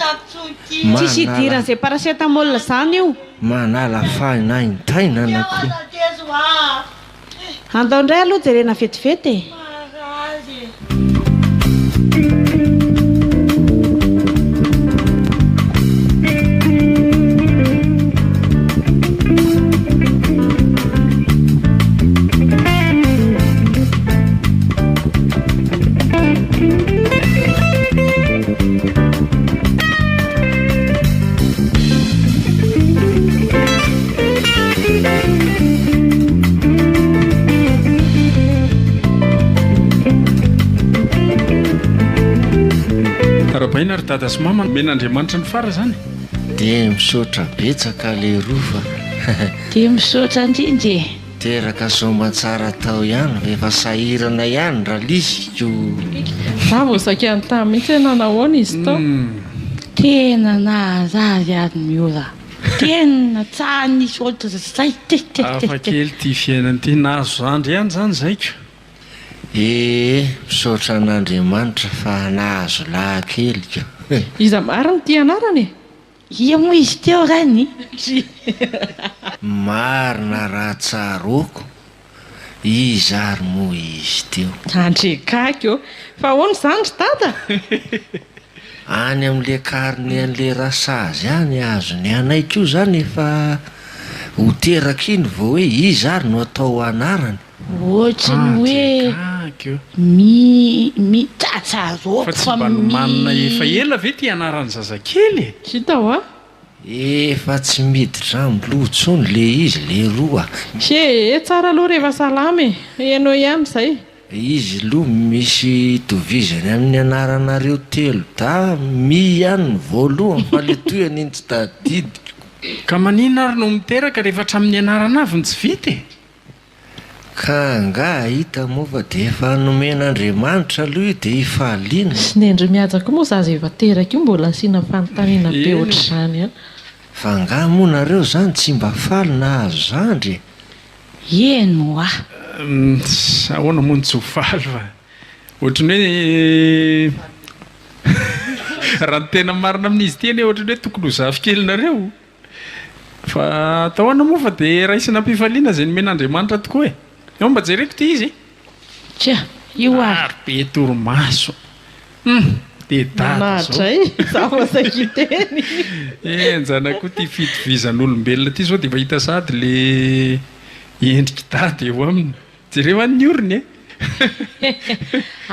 tsisy idiran'izay paracetamol zany io manala fainaintainanako andao indray aloha jerena vetivety rabaina ary dada sy mama men'andriamanitra ny fara zany dia misaotra betsaka le rofa dia misaotra indrindry teraka somatsara tao ihany rehefa sahirana ihany raha lisiko za vao zakany tany mihitsy nanahoana izy tao tena nahazazy ary miora tena tsa nisy ohatra zay afa kely ty fiainany ty nahazo zandry ihany zany zaiko misaotra an'andriamanitra fa nahazo lahakelika iza mariny ty anarany ia moa izy teo rany marina raha tsaroko izy ary moa izy teo andrekaka eo fa hoany zandry dada any amin'le kariny an'le rasazy any azo ny anaiko io zany efa ho teraka iny vao hoe izy ary no atao anarany ohatra ny hoe mitratsaroko fa tsy mba nomanina efa ela ve ty anarany zazakely tsy tao efa tsy miditra amlotsony le izy le roa she tsara aloha rehefa salamy ianao ihany zay izy aloha misy tovizany amin'ny anaranareo telo da ihany ny voalohany fa le toyany iny tsy tadidiko ka manina ary no miteraka rehefa hatramin'ny anarana avy ny tsy vity ka nga hita moa fa dia efa nomen'andriamanitra aloha io dia ifaliana sy nendry miajako moa zaza efa teraka io mbola asiana fanontaniana be ohatra zany fa nga moa nareo zany tsy mba faly na azo zandry eno ahoana moa ny tsy ho faly fa ohatrany hoe raha ny tena marina amin'izy teny ohatrany hoe tokony ho zafikelynareo fa atahoana moa fa dia raisina ampifaliana zay nomen'andriamanitra tokoa eo mba jereko ty izy tsia io ary be toromaso dia dadadray zavasakiteny enjanako ty fitovizan'olombelona ty zao dia efa hita sady le endriky dady eo aminy jereo any ny oriny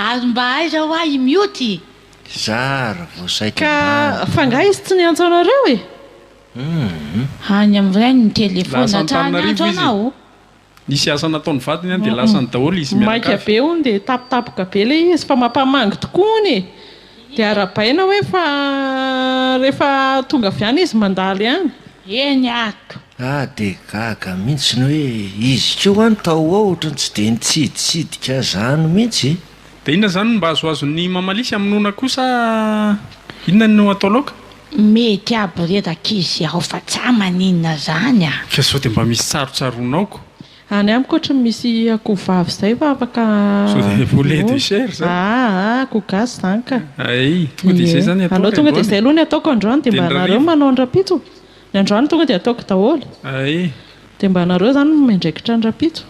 ary mba aiza ho ahy mioty zara voasaika ka fa nga izy tsy ny antsaonareo any amin'izay ny telefona Lasa trany Antananarivo andro izy. anao Nisy asa nataony vadiny any dia lasany daholo izy maika be ony dia tapotapoka be le izy fa mampamangy tokoa ony dia arabaina hoe fa rehefa tonga avy any izy mandaly any eny ako dia gaga mihitsy ny hoe izy keo any tao ohatra tsy dia nitsiditsidika zany mihitsy. dia inona zany mba azoazon'ny mamalisy amin'nona kosa inona no atao laoka mety aby retaka izy aho fa tsa maninona zany a ka sao dia mba misy tsarotsaronaoko any amiko ohatra misy akovavy izay fa afaka sao dia poulet de chair zany akoho gasy zany ka ay tonga dia izay zany alao tonga dia izay aloha ny ataoko androany dia mba nareo manao ndrapitso ny androany tonga dia ataoko daholo ay dia mba nareo zany mendraikitra ndrapitso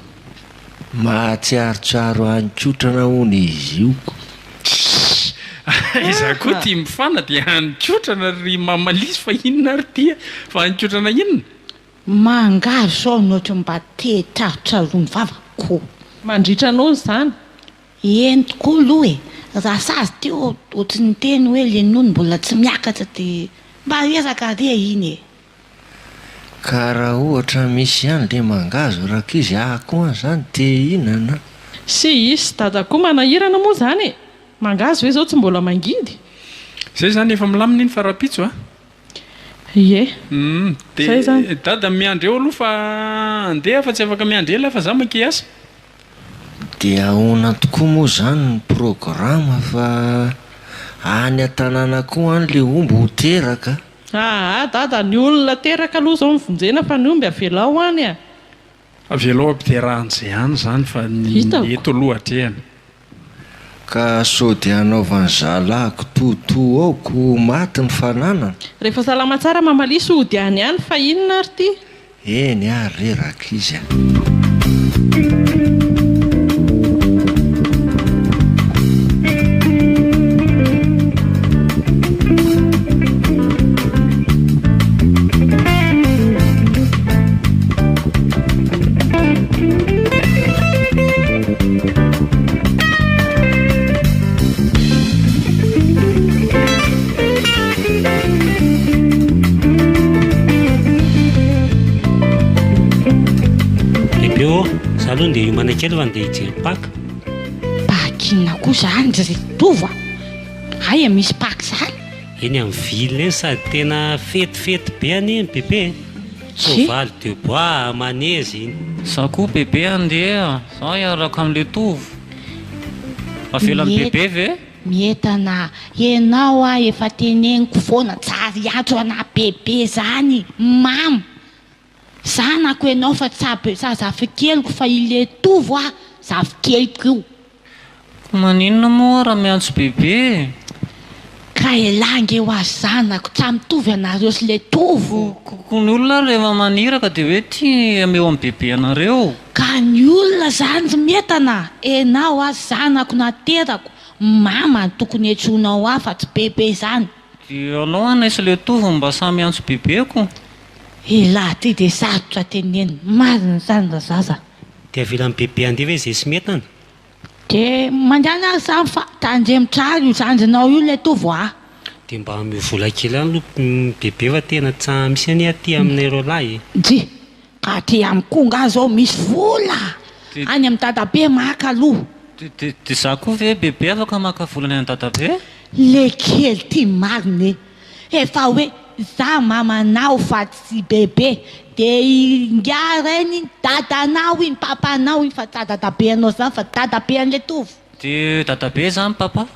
mahatsiarotsaro anikotrana hony izy io iza koa tia mifana dia anikotrana ry mamalisy fa inona ary tia fa anikotrana inona mangazo sao noatra mba te tsarotsarony vavako mandritra nozy zany eny tokoa aloha e raha sazy teo ohatry ny teny hoe lenony mbola tsy miakatra dia mba resaka re iny e ka raha ohatra misy ihany le mangazo raka izy akoa zany te inana sy isy dada koa manahirana moa zany e mangazo hoe zao tsy mbola mangidy zay zany efa milamina iny farapitso a ie dia dada miandry eo aloha fa andeha fa tsy afaka miandry ela fa za make asa dia ahoana tokoa moa zany ny programa fa any an-tanàna koa any le omby ho teraka dada ny olona teraka aloha zao mivonjena fa ny omby avelao any a avelao ampiterahan'izay any zany fa ny eto aloha atrehany ka sao dia anaovany zalahako toto aoko maty ny fananana rehefa salama tsara mamalisy ody any any fa inona ary ty eny ary reraka izy a dia iomanakely fa andeha hijery paka pakina koa zany ry tova aya misy paky zany eny amin'ny ville eny sady tena fetifety be any eny bebe sovaly de bois manezy iny za koa bebe andeha za iaraka amin'le tovo avela amin'ny bebe ve mietana enao a efa teneniko foana tsary atso ana bebe zany mamy zanako ianao fa tsabe sa zafikelyko fa ile tovo a zafikelyko io maninona moa raha miantso bebe ka elangy eo azy zanako tsa mitovy anareo sy le tovo ko ny olona rehefa maniraka dia hoe tia ameo amin'ny bebe anareo ka ny olona zany mietana enao azy zanako naterako mama tokony etsonao afa tsy bebe zany dia alao anaisy le tovo mba samy antso bebeko elahy ty dia sarotra teneny marina zany ra zaza dia avela amin'ny bebe andeha ve izay sy metana dia mandany ary zany fa tandremitrary io zanjinao io le tovo a dia mba mivola kely any aloha bebe fa tena tsa misy any aty aminareo lahy dy ka ty amikoa nga zao misy vola any amin'ny dadabe maka aloha dia za koa ve bebe afaka maka volany any dadabe le kely ty marina efa hoe za mamanao fa tsy bebe dia ingara eny dadanao iny papanao iny fa tsa dadabe anao zany fa dadabe an'le tovo dia dadabe zany papa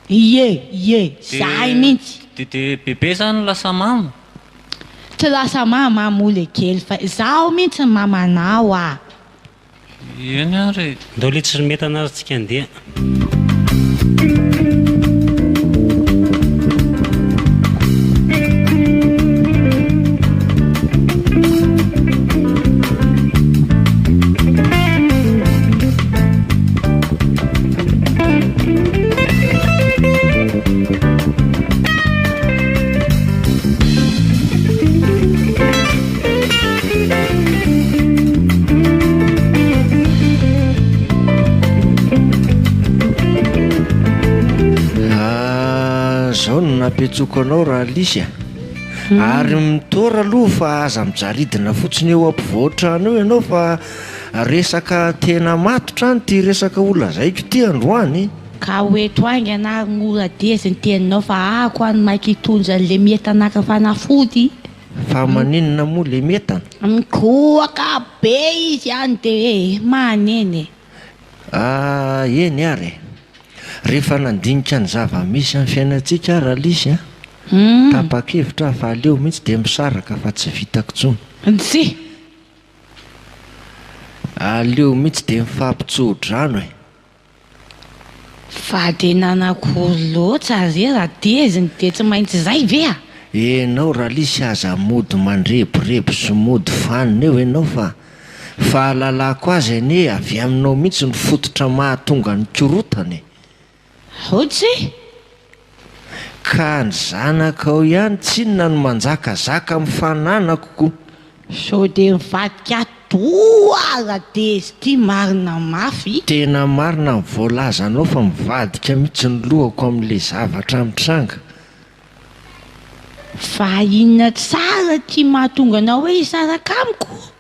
ie zay mihitsy dia bebe zany lasa mama tsy lasa mama le kely fa zaho mihitsy ny mamanao a eny ary ndao le tsy metana ary tsika andeha zao no nampetsoko anao raha lisy a ary mitora aloha fa aza mijaridina fotsiny eo ampivoatrano io ianao fa resaka tena matotra ny ty resaka olona zaiko ty androany ka hoeto aingana ora deziny teninao fa ako any maiky hitonja le metanaka fanafody fa maninona moa le metana mikoaka be izy any de hoe maneny eny ary rehefa nandinika ny zava-misy amin'ny fiainantsika raha lisy a tapa-kevitra fa aleo mihitsy de misaraka fa tsy vitako tsony sy aleo mihitsy de mifampitsodrano e fa de nanakory loatra re raha deziny de tsy maintsy zay ve a enao raha lisy aza mody mandreborebo sy mody fanina eo ianao fa fahalalako azy anie avy aminao mihitsy ny fototra mahatonga ny korotany ohatsy ka ny zanaka ao ihany tsinona no manjakazaka mifananako koa so de mivadika toa raha dezy ty marina mafy tena marina mivoalazanao fa mivadika mihitsy ny lohako amin'le zavatra mitranga fa inona tsara ty mahatonga anao hoe hisaraka amiko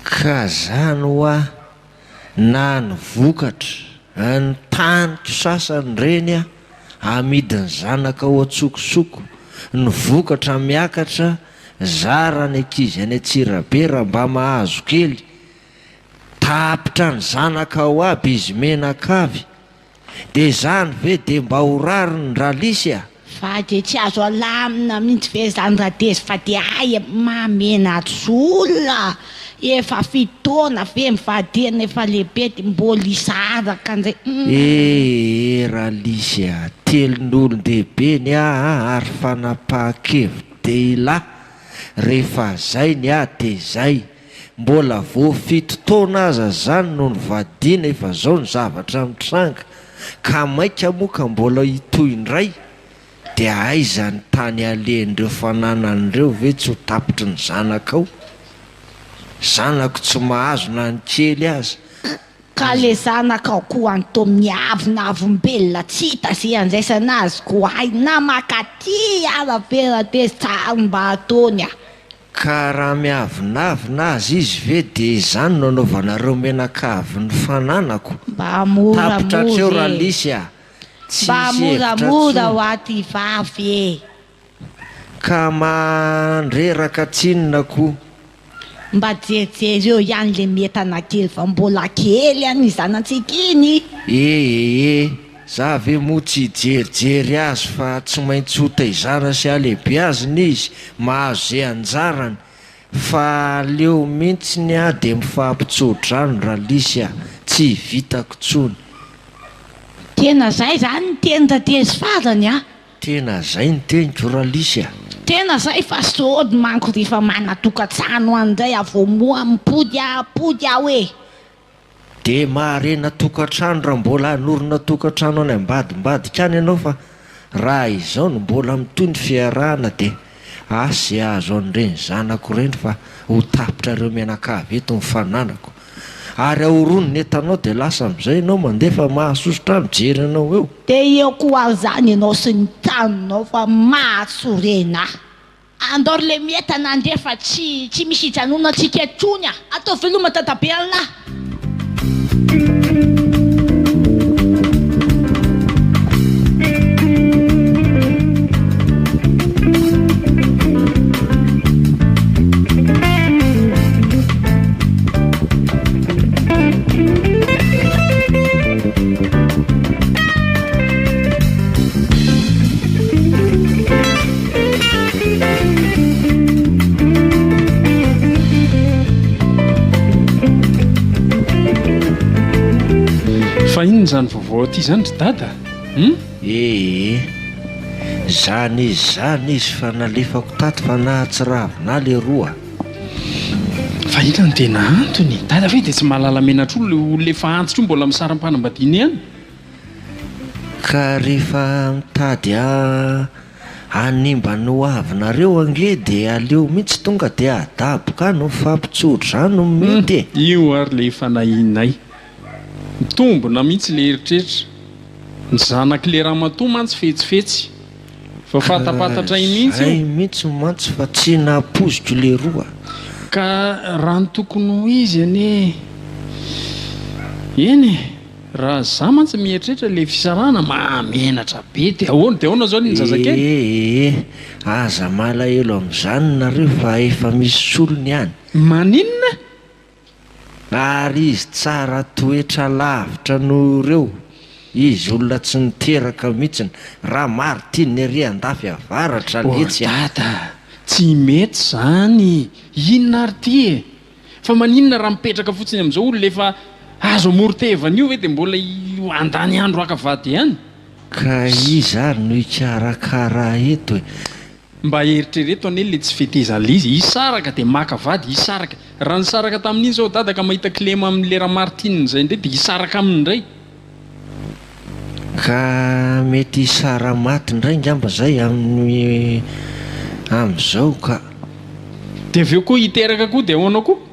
ka zany hoa na ny vokatra ny taniko sasany reny a amidiny zanaka ao atsokosoko ny vokatra miakatra zara ny ankizy any Antsirabe raha mba mahazo kely tapitra ny zanaka ao aby izy menakavy de zany ve de mba ho rariny raha lisy a fa de tsy azo alamina mihitsy ve zany raha dezy fa de ay mamena tsola efa fitoana ve mivadina efa lehibe de mbola isaraka an'izay raha lisy a telon'olon-dehibe ny ary fanapahan-kevitra de ilahy rehefa zay ny de zay mbola voafito taona aza zany no nyvadina efa zao ny zavatra mitranga ka maika moka mbola hitoy indray de aiza ny tany alehandreo fananan'ireo ve tsy ho tapitry ny zanaka ao zanako tsy mahazo na ny kely azy ka le zanaka ao koa anto miavina avombelona tsy hita sy anjaisana azy ko ay na makaty aravera de tsary mba ataony a ka raha miavinavina azy izy ve de zany no anaovanareo menakavy ny fananako mba moramora tapitra treo raha lisy a mba moramora ho aty vavy e ka mandreraka tsinona koa mba jerijery eo ihany le metana kely fa mbola kely any zanantsika iny za ve moa tsy jerijery azy fa tsy maintsy ho taizara sy alehibe azy ny izy mahazo zay anjarany fa leo mihitsy ny a de mifampitsodrano raha lisy a tsy vitako tsony tena zay zany ny teny dadezy farany a tena zay ny teniko raha lisy a tena zay fa sody manko rehefa manatokatrano an'izay avomoa mipody aho e de maharena tokatrano raha mbola hanorona tokatrano any ambadimbadika any ianao fa raha izao no mbola mitony fiarahana de asy azo an'ireny zanako reny fa ho tapitra reo menakavy eto mifananako ary ahoroniny etanao de lasa am'izay ianao mandefa mahasosotra mijery anao eo de eo koa zany ianao sy ny tanonao fa mahatsorena andao le metana andefa tsy misy hijanona atsika trony a atao veloma tatabe an'lahy fa inony zany vaovao aty zany ry dada zany izy fa nalefako tato fa nahatsiravina le roa fa ina ny tena antony dada ve de tsy mahalala menatr'olo lefa antitra io mbola misaram-panambadiana ihany ka rehefa mitady animba ny ho avinareo ange de aleo mihitsy tonga de adaboka no mifampitsodrano mety io ary le fanahinay mitombona mihitsy le heritreritra ny zanak'le raha matoa mantsy fetsifetsy fa fatapatatra mihitsy ay mihitsy mantsy fa tsy napoziko le roa ka raha ny tokony ho izy anie eny raha za mantsy mieritrehitra le fisarana mamenatra be de ahoana zao ny zazakely aza malahelo amin'izany nareo fa efa misy solony ihany maninona ary izy tsara toetra lavitra no reo izy olona tsy niteraka mihitsiny raha maro tiany ary andafy avaratra letsy dada tsy mety zany inona ary ty e fa maninona raha mipetraka fotsiny amin'izao olo lefa azo amorotevana io ve de mbola andany andro akavady ihany ka izy ary no hikarakara eto e mba eritrereto ane le tsy fetezan'le izy isaraka de makavady isaraka raha nisaraka tamin'iny zao dada ka mahita klema amin'le raha martinina zay ndray de isaraka aminy indray ka mety isara maty indray ngamba zay am'izao ka de aveo koa hiteraka koa de ahoana koa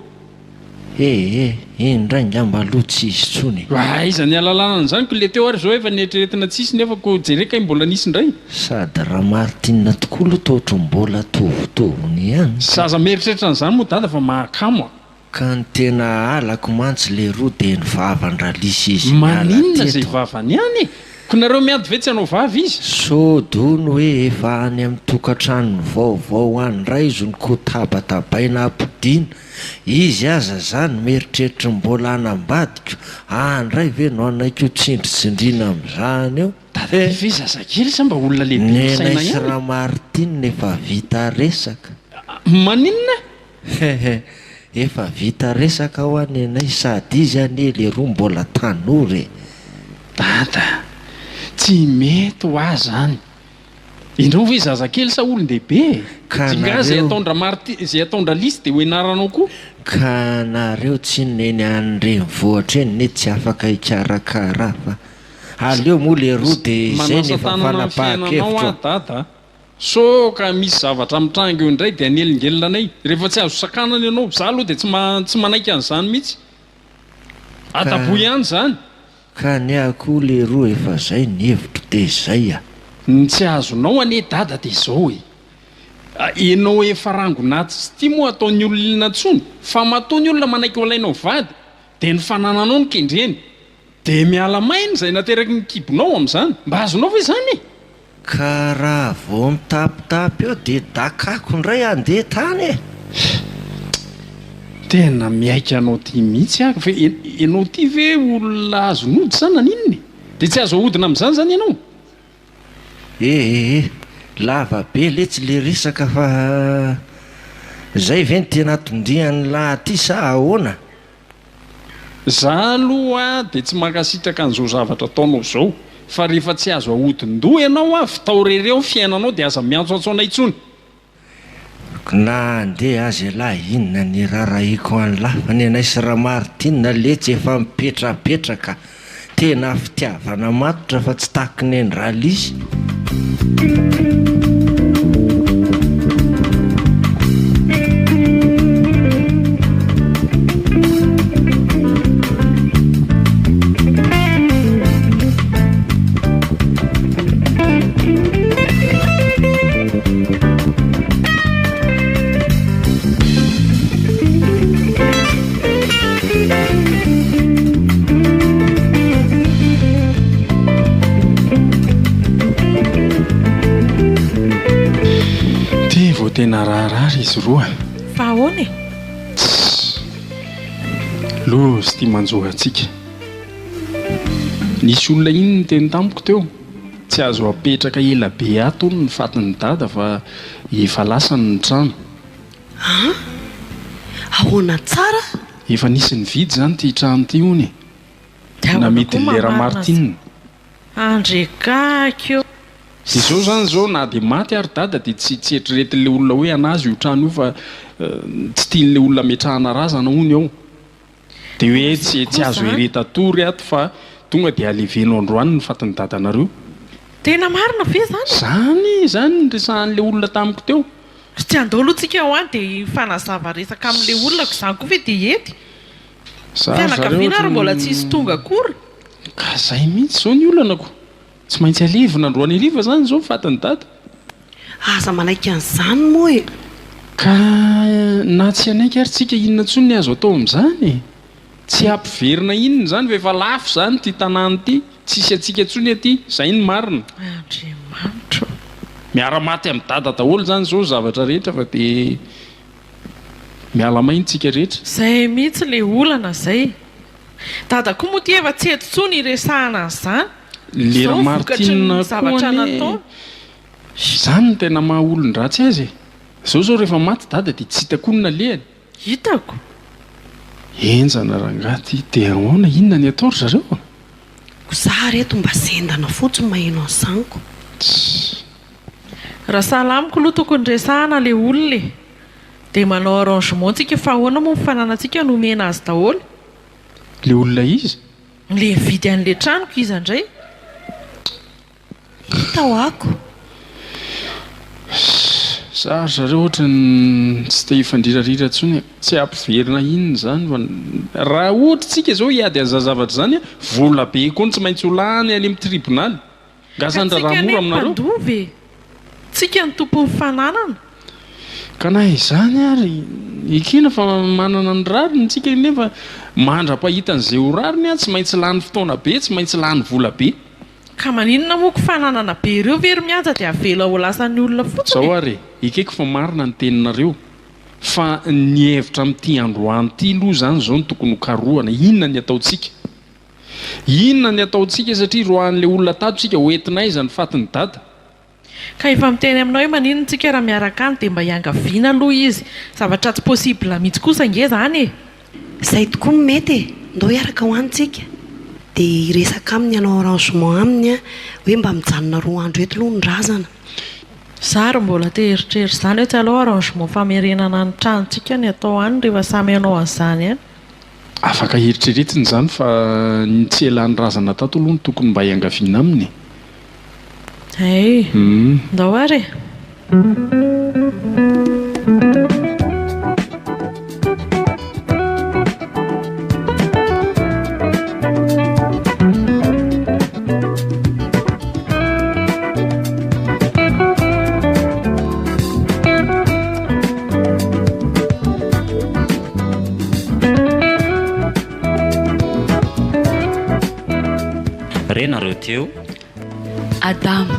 indray ngamba aloha tsy izy tsony iza ny alalana an'izany ko le teo ary zao efa nieritrretina tsisy nefa ko jereka mbola nisy indray sady raha martinina tokoa loha tohatra mbola tovitoviny ihany zaza mieritreritra an'izany moa dada fa mahakamo ka ny tena alako mantsy le roa de ny vavandralisy izy maninona zay vavany ihany e ko nareo miady ve tsy hanao vavy izy sodono hoe efa any amin'ny tokantrano vaovao any ray izy ny ko tabatabaina ampidina izy aza zany mieritreritra mbola anambadiko andray ve no anaiko tsindritsindrina amin'izany eo ve zazakely sa mba olona lehibe nenaisy raha martinina efa vita resaka maninona efa vita resaka ho anenay sady izy ane le roa mbola tanory dada tsy mety ho azy zany indreo ve zazakely sa olon-dehibe tinga zay ataondra zay ataondra lisy de ho enaranao koa ka nareo tsy neny an'ireny vohatra eny ne tsy afaka hikarakara fa aleo moa le roa de zay nefa fanapahakevitra dada so ka misy zavatra mitranga eo indray de anelingelinanay rehefa tsy azo sakanana ianao za aloha de tsy manaiky an'izany mihitsy atapo ihany zany ka ny akoho le roa efa zay ny hevitro de zay ny tsy azonao ane dada de zao e enao efa rangonaty sy ty moa ataon'ny olona ntsony fa mataony olona manaiky olainao vady de ny fanananao ny kendreny de miala mainy zay nateraky ny kibonao amin'izany mba azonao ve zany e ka raha vao mitapitapy eo de dakako indray andeha tany e tena miaika anao ty mihitsy ako fa enao ty ve olona azon'ody zany naninony de tsy azo ahodina amin'izany zany ianao lava be le tsy le resaka fa zay ve ny tena tondriany lahaty sa ahoana za aloha de tsy mankasitraka an'izao zavatra ataonao zao fa rehefa tsy azo ahodin-doha ianao a fitaorereo fiainanao de aza miantsoantsoana intsony na andeha azy lahy inona ny rarahiko an'lahy fa ny anaisy raha martinina letsy efa mipetrapetraka tena fitiavana matotra fa tsy tahaky ny eny ralisy tena raharary izy roa fa ahoana e lo sy tia manjoha antsika nisy olona iny ny teny tampoko teo tsy azo apetraka ela be ato ny fatiny dada fa efa lasany ny trano ahoana tsara efa nisy ny vidy zany ty trano ty ony na mety lera martinina andrekakeo de zao zany zao na de maty ary dada de tsy eritreretin'le olona hoe anazy io trano io fa tsy tian'le olona metrahana razana ony ao de hoe tsy azo hereta tory ato fa tonga de alevenao androany ny fatiny dadanareo tena marina ve zany ny resahan'le olona tamiko teo tsy andao alohantsika ao any de fanazava resaka amin'le olonako zany koa ve de ety fianakaviana ary mbola tsy isy tonga akory ka zay mihitsy zao ny olonako tsy maintsy alivina androany aliva zany zao fatiny dada aza manaika an'izany moa e ka na tsy anaiky ary tsika inona ntsony ny azo atao amin'izany tsy ampiverina inona zany fa efa lafo zany ty tanàny ity tsisy atsika ntsony aty zay ny marina andriamanitra miara-maty amin'ny dada daholo zany zao zavatra rehetra fa dia miala maintsika rehetra zay mihitsy le olana zay dada koa moa ty efa tsy eto tsony iresahana an'izany lera martina zavatra natao zany no tena maha olon-dratsy azy zao zao rehefa maty dada dia tsy hitakonina lehany hitako enjana rangaty dia ahoana inona ny ataory zareo ko za reto mba sendana fotsiny maheno an'izanyko raha salamiko aloha tokony resahana le olona dia manao arrangement ntsika fa ahoana moa mifananantsika nomena azy daholo le olona izy le vidy an'le tranoko izy andray hita ho ako za zareo ohatra ny tsy te hifandrirarira ntsony tsy ampiverina inona zany fa raha ohatra tsika zao hiady an'za zavatra zany vola be koa ny tsy maintsy olany any amin'ny tribonaly ngasandra raha mora aminareo mpandovy tsika ny tompon'ny fananana ka na izany ary ikina fa manana ny rariny tsika nefa mandra-pahitan'izay ho rariny a tsy maintsy lany fotoana be tsy maintsy lany vola be ka maninona moako fananana be ireo very miaja dia avela ho lasan'ny olona fotsiny zao ary ikeko fa marina ny teninareo fa ny hevitra amin'ity androany ity aloha zany zao ny tokony ho karohana inona ny ataontsika inona ny ataontsika satria roan'le olona tatontsika hoentinay zany fatiny dada ka efa miteny aminao hoe maninona tsika raha miaraka any dia mba hiangaviana aloha izy zavatra tsy possible mihitsy kosa nge zany e zay tokoa mety e ndao hiaraka ho anytsika dia iresaka aminy ianao arrangement aminy a hoe mba mijanona roa andro eto aloha nyrazana zary mbola te heritreritra zany hoe tsy alao arrangement famerenana ny tranontsika ny atao any rehefa samy anao an'izany any afaka heritreretiny zany fa ny tsy elan'ny razana tato aloha ny tokony mba hiangaviana aminy ay ndao ary renareo teo adama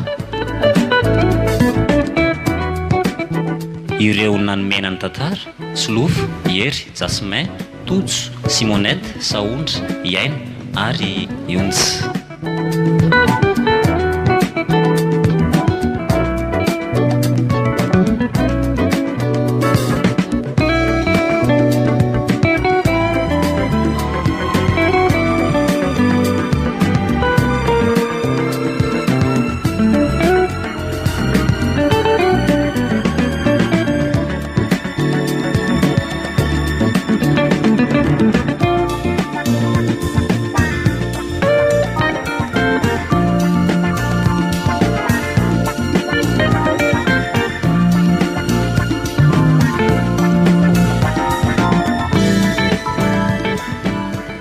ireo nanomena ny tantara solofo hery jasmin tojo simonette saondra iaina ary onjy